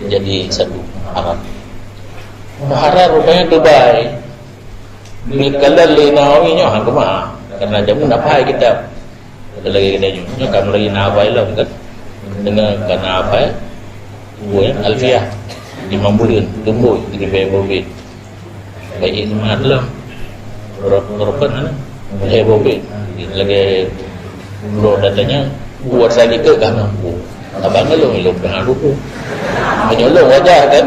jadi satu haram rupanya Dubai kalau Linawi nya hang kemah karena jamu nak pai kita lagi kita nya kamu lagi nak pai lah kan dengan karena apa buat alfiah 5 bulan tumbuh di bebek baik ini malam berapa boleh bobek lagi belum datanya buat lagi ke kan abang ngelong dah lupa menyolong wajah kan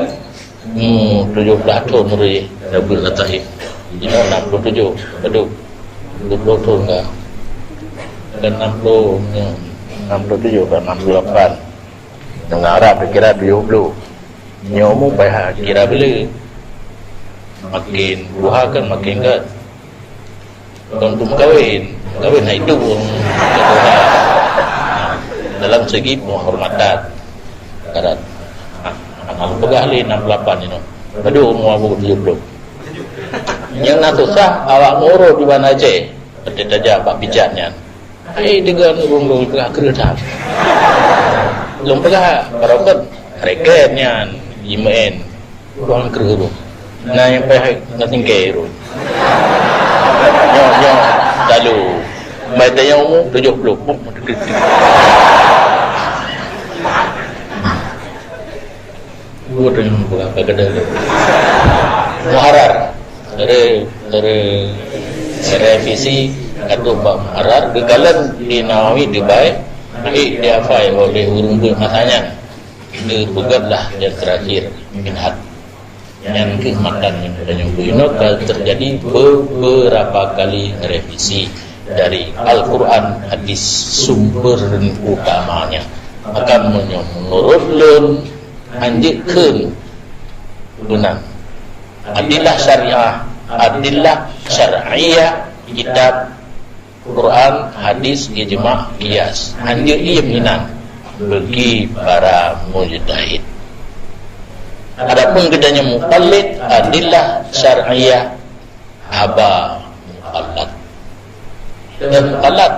70 tahun meri double atas ini 67 aduh 20 tahun enggak dan 67 kan 68 dengan Arab kira 70 nyomu baik kira bila makin buha kan makin kan untuk kawin itu dalam segi penghormatan karat anak pegah li 68 ini aduh mau buku 70 yang nak susah awak moro di mana je seperti saja pak bijatnya dengan urung pegah keretan belum pegah barokat rekennya imen ruang keru nah yang pegah ngatingkai ru nyo lalu Baik yang umur 70. Gua dengan berapa kedai muharar dari revisi atau bab muharar gegalan di Nawawi di baik baik diafai oleh urung masanya dibugatlah yang terakhir minhat yang kehormatan yang ini terjadi beberapa kali revisi dari Al-Quran hadis sumber utamanya akan menurut lun anjirkan guna adillah syariah kitab Quran hadis ijma' qiyas anjir ia minang bagi para mujtahid. Adapun gedanya muqallid adillah syariah haba muqallad dan muqallad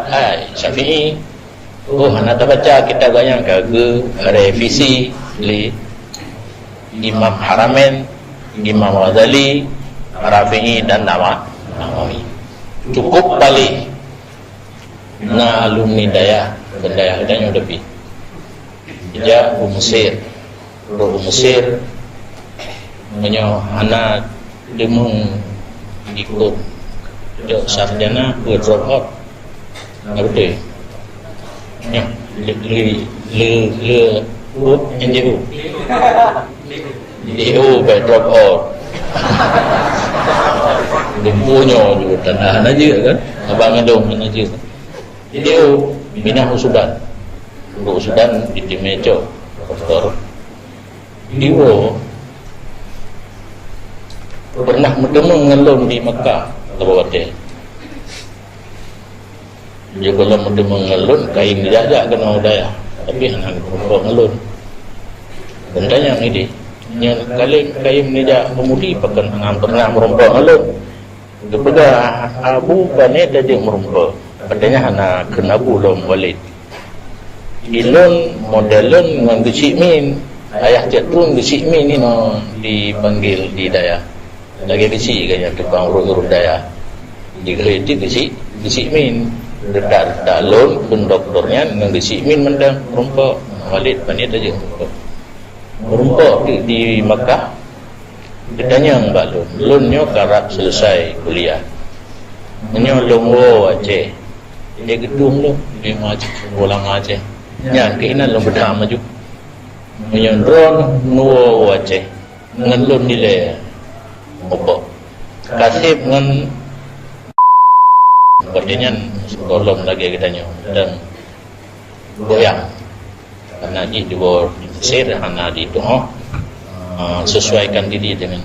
Syafi'i nak baca kita bayang ke revisi li Imam Haramain, Imam Ghazali, Rafi'i dan Nawawi. Cukup balik na alumni daya bendaya adanya udah pi. Dia Mesir. Mesir menyo anak demung ikut dia sarjana buat drop out. Betul. Ya, le NGO by drop out. Dempunya juga tanah aja kan, abang ngedong aja. Dia minah Sudan di Timejo, Pastor. Dia pernah bertemu ngelon di Mekah, Tawate. Dia kalau bertemu ngelon, kain dijajak kena udaya, tapi anak ngelon. Benda yang ini, yang kali kain dijak pemudi, pakai pernah merompok ngelon. Dia pegang abu panet dia merompok. Padanya anak kena abu lom walid. Ilon modelon dengan gecik min. Ayah jatuh gecik min ni no dipanggil di daya. Lagi gecik kan yang tukang urut-urut daya. Digeredi gecik min. Dekat dalon pun doktornya dengan gecik min mendang merompok. Walid panet aja merompok di Makkah. Dia tanya Mbak Lun, Lunnya karap selesai kuliah. Menyo longwo Aceh. Dia gedung lu, dia maju ulang Aceh. Yang keinginan lu berdua maju. Menyo drone nuwo Aceh. Ngan Lun nilai opok. Kasih ngan berdenyan kolom lagi kitanya dan goyang. Karena di bawah Mesir, karena di Doha. Sesuaikan diri dengan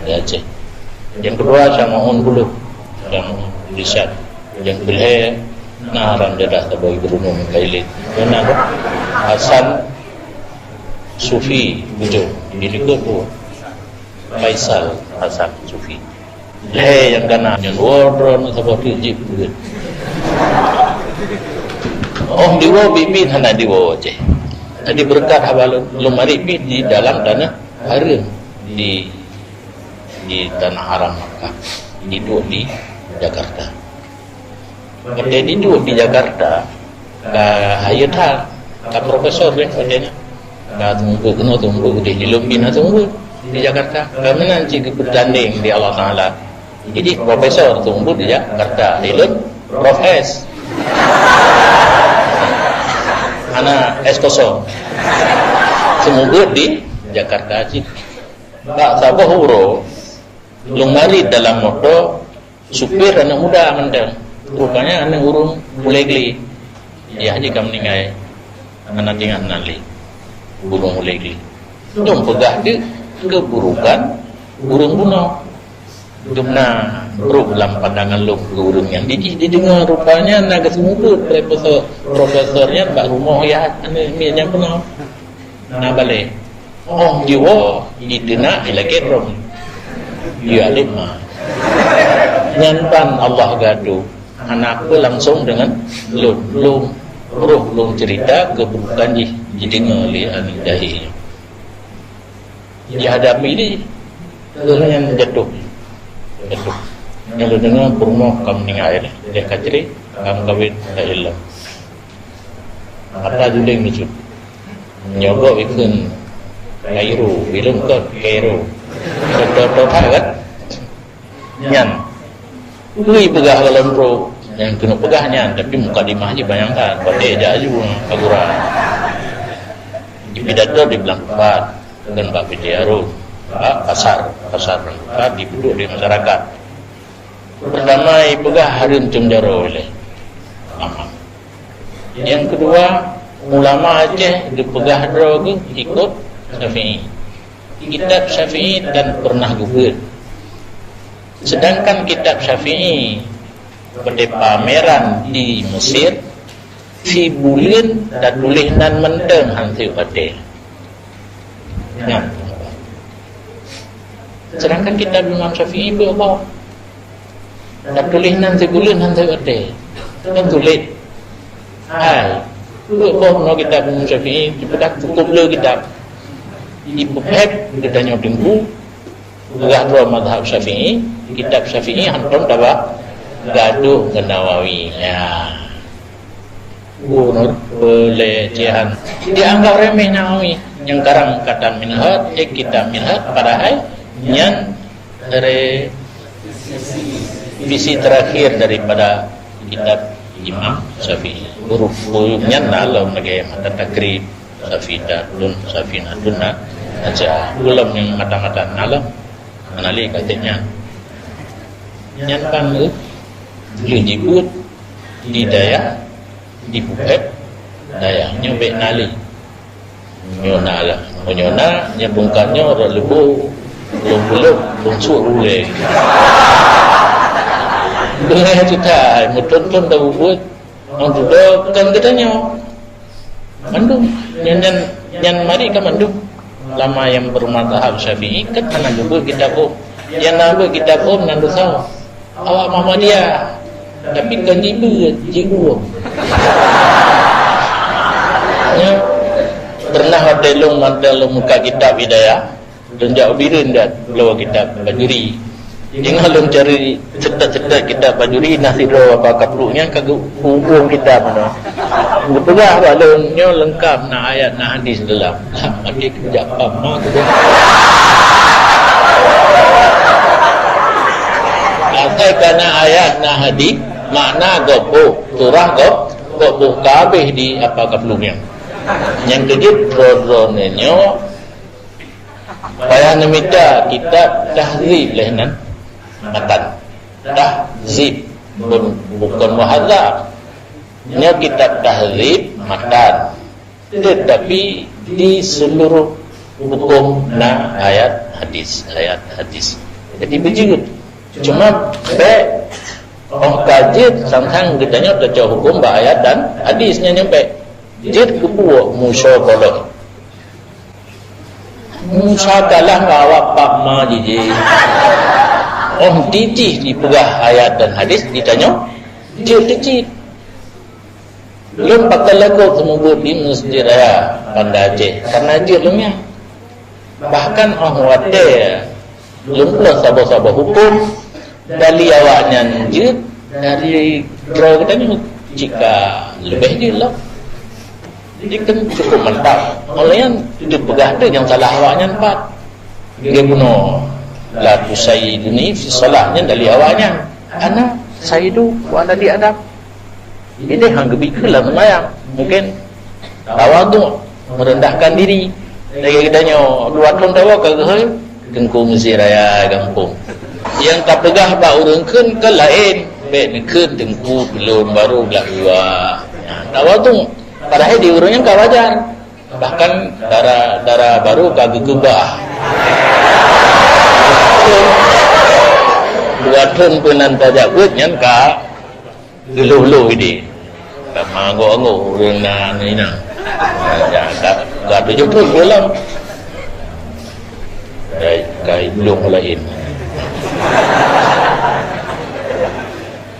Aceh. Yang kedua sama bulu yang riset yang belhe naran dedah tabai berumum kailit benar Hasan Sufi bujo dilikut Faisal Hasan Sufi belhe yang kena yang wardron seperti jip diwo bibit hana diwo Aceh. Jadi berkat habalun lumari di dalam tanah haram di tanah haram Makkah hidup di Jakarta. Ketika hidup di Jakarta, hayat profesor kan katanya, tunggu di Lumbina tunggu di Jakarta. Kami nanti bertanding di Allah Taala. Jadi profesor tunggu di Jakarta, ilmu profes. Anak S0 semoga di Jakarta aja tak sabah huro lumari dalam motor supir anak muda mendang rupanya anak urung mulai geli ya haji kami ningai anak tinggal nali burung mulai geli nyom pegah di keburukan burung bunuh Dumna bro dalam pandangan lu gurung yang didengar rupanya naga semudut profesornya Pak Rumoh ya ini penuh nah balik jiwa idina ilakit rom ya lima nyantan Allah gaduh anakku langsung dengan lu cerita keburukan didengar li anik dahi dihadapi ini yang jatuh yang lu dengar berumah kamu dengan air dia kaciri kam kawin la ilah kata juling ni cuk nyogok ikun Kairo bilum ke Kairo do kan nyan lui pegah dalam ro yang kena pegahnya tapi muka dimah je bayangkan pada jaju agura di pidato di bilang tempat dan Pak Pidiaro pasar tempat dipuduk di masyarakat pertama pegah harum cumjaro oleh lama yang kedua ulama Aceh dipegah droge ikut Syafi'i kitab Syafi'i dan pernah gugur sedangkan kitab Syafi'i pada pameran di Mesir si bulan dan tulis nan mendeng hantu pada ya. Sedangkan kitab Imam Syafi'i Allah dan tulis nan si bulan hantu pada dan tulis hai no kitab Imam Syafi'i dipedak cukup le kitab ibu pek ditanya tunggu gak dua mazhab Syafi'i kitab Syafi'i hantam dapat gaduh ke Nawawi ya pelecehan dianggap remeh Nawawi yang karang kata minhaj kitab minhaj padahal yang dari visi terakhir daripada kitab Imam Syafi'i huruf-hurufnya nalam lagi mata takrib safinatun aja belum yang mata-mata nalam menali katanya nyankan boleh nyebut di daya di bukit daya nyobek nali nyona lah nyona yang bungkannya orang lebu belum bungsur boleh dengan kita mutun dah buat orang duduk kan katanya mandum yang mari ke mandum lama yang bermadhab Syafi'i kan mana dulu kitab yang nama kitab nandu tahu awak Muhammadiyah tapi kan jibu ya pernah ada long muka kitab hidayah dan jauh birin dan bawa kitab bajuri jangan long cari cerita kitab bajuri nasido apa kapluknya kagak hubung kitab mana betul balonnya lengkap nak ayat nak hadis dalam lagi kerja apa asal kana ayat nak hadis makna gopo surah gopo kabeh di apa kaplungnya yang kedua dronenya payah nemita kitab tahzib lehnan matan tahzib bukan muhadzab nya kitab tahzib matan tetapi di seluruh hukum na ayat hadis jadi begitu cuma kaji samsang ditanya baca hukum ayat dan hadisnya nyampe jid kebuah musyakalah awak pak ma jiji titih dipegah ayat dan hadis ditanya jid belum pakai lagu semua di Masjid Raya Banda Aceh karena dia lumnya bahkan orang wadah belum pula sabar-sabar hukum dari awaknya jid dari draw katanya jika lebih je lah dia kan cukup mantap oleh yang dipegah tu yang salah awaknya empat dia guna la tusayyiduni fi salahnya dari awaknya ana sayyidu wa ana diadab ini hang gebikelah semayang mungkin tawadu merendahkan diri lagi katanya dua tahun tawa kagak gengku Mesir Raya kampung yang tak pegah bak urungkeun ke lain baik nekeun dengku belum baru belak dua tawadu padahal di urungnya ka wajar bahkan darah baru kagak gebah dua tahun penan tajak buatnya ka geluh-luh ini manggo-anggo urang ni nah ya tak tujuh pun dalam kai belum lain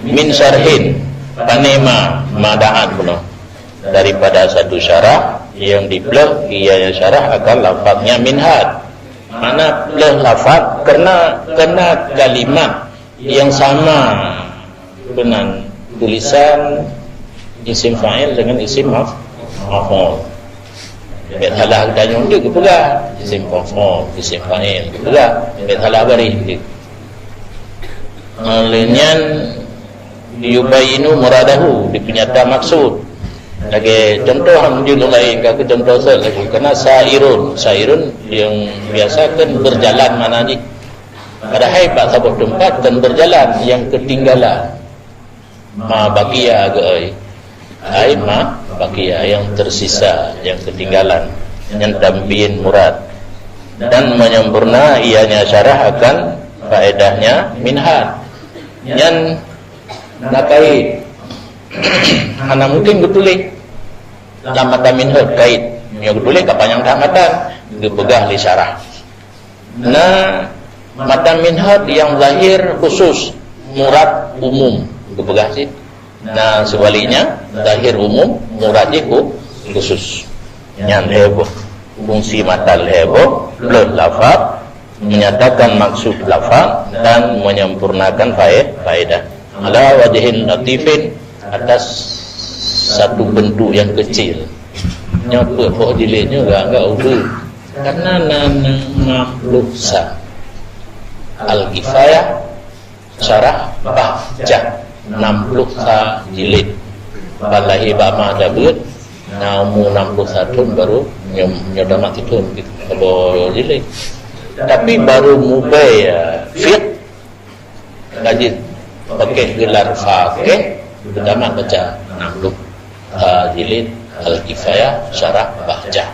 min syarhin panema madaan pula daripada satu syarah yang dipleh ia syarah akan lafaznya minhaj mana pleh lafaz kena kalimat yang sama dengan tulisan isim fa'il dengan isim maf'ul. Bet halah danyong dia ke pula isim maf'ul, isim fa'il ke pula bet halah bari dia. Lainnya yubayinu muradahu, dipenyata maksud. Lagi contoh juga lain ke contoh lagi kena sairun yang biasa kan berjalan mana ni. Padahal pak sabut tempat kan berjalan yang ketinggalan. Ma baqiya ge ai ma baqiya yang tersisa, yang ketinggalan, yang tambihin murad. Dan menyempurna ianya syarah akan faedahnya minhad. Yang nakait hana mungkin betulis lamatan minhad kait yang betulis kapanjang tamatan gebegah li syarah. Nah matan minhad yang zahir khusus, murad umum gebegah sih. Nah sebaliknya zahir umum, murad khusus. Yang heboh fungsi matal heboh belum lafaz menyatakan maksud lafaz dan menyempurnakan faedah ala wajhin latifin, atas satu bentuk yang kecil. Nyapa kok dilenya enggak urut karena makhluk sa al-kifayah syarah bahjah 60 sa jilid balahi bama dabut namu 61 baru nyodamat itu gitu kalau jilid. Tapi baru mubay fiqh ngaji pakai gelar faqih pertama baca 60 jilid al-kifayah syarah bahjah.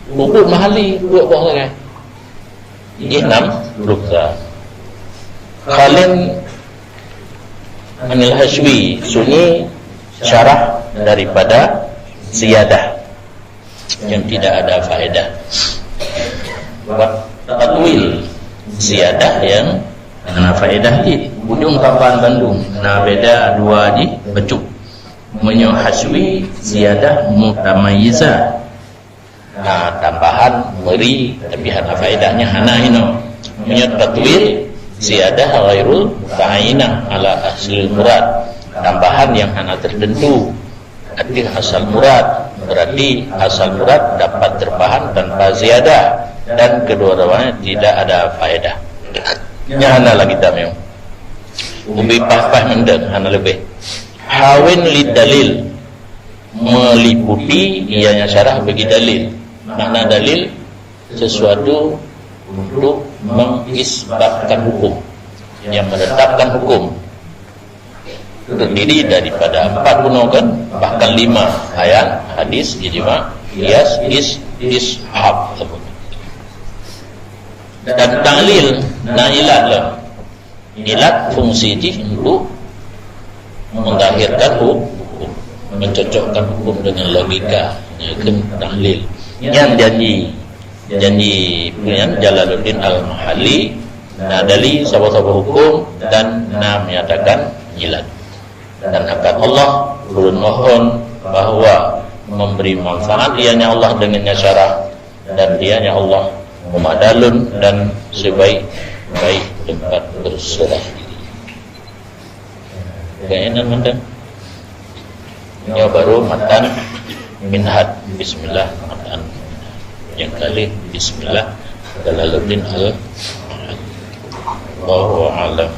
Buku mahali buat bawah kan. Ini 60 sa. Khalin Anil Hashwi sunyi syarah daripada ziyadah yang tidak ada faedah. Tatwil ziyadah yang dengan faedah di ujung kapan Bandung. Nah beda dua di becuk. Menyo haswi ziyadah mutamayyiza. Nah tambahan meri tapi ada faedahnya hana hino. Menyo tatwil ziyadah ghairul muta'ayyinah ala asli murad. Tambahan yang hana tertentu. Arti asal murad, berarti asal murad dapat terpahan tanpa ziyadah dan kedua-duanya tidak ada faedah. Nya hana lagi tamim. Ubi pah mendeng hana lebih. Hawin lid dalil, meliputi ianya syarah bagi dalil. Makna dalil sesuatu untuk mengisbatkan hukum, yang menetapkan hukum. Terdiri daripada 4 gunungan, bahkan 5 ayat, hadis, ijma, qiyas, ishab. Dan ta'lil, ilat lah. Ilat fungsi ini untuk mengakhirkan hukum, mencocokkan hukum dengan logika. Itu ta'lil. Yang janji punya Jalaluddin Al-Mahalli, dali sahabat-sahabat hukum dan menyatakan ilat. Dan akan Allah ulun mohon bahwa memberi manfaat ianya Allah dengannya syarah, dan dianya Allah memadalun dan sebaik-baik tempat berserah diri. Kainan mendeng ya baru matan minhad bismillah matan yang kali bismillah Jalaluddin Al-Allahu a'lam.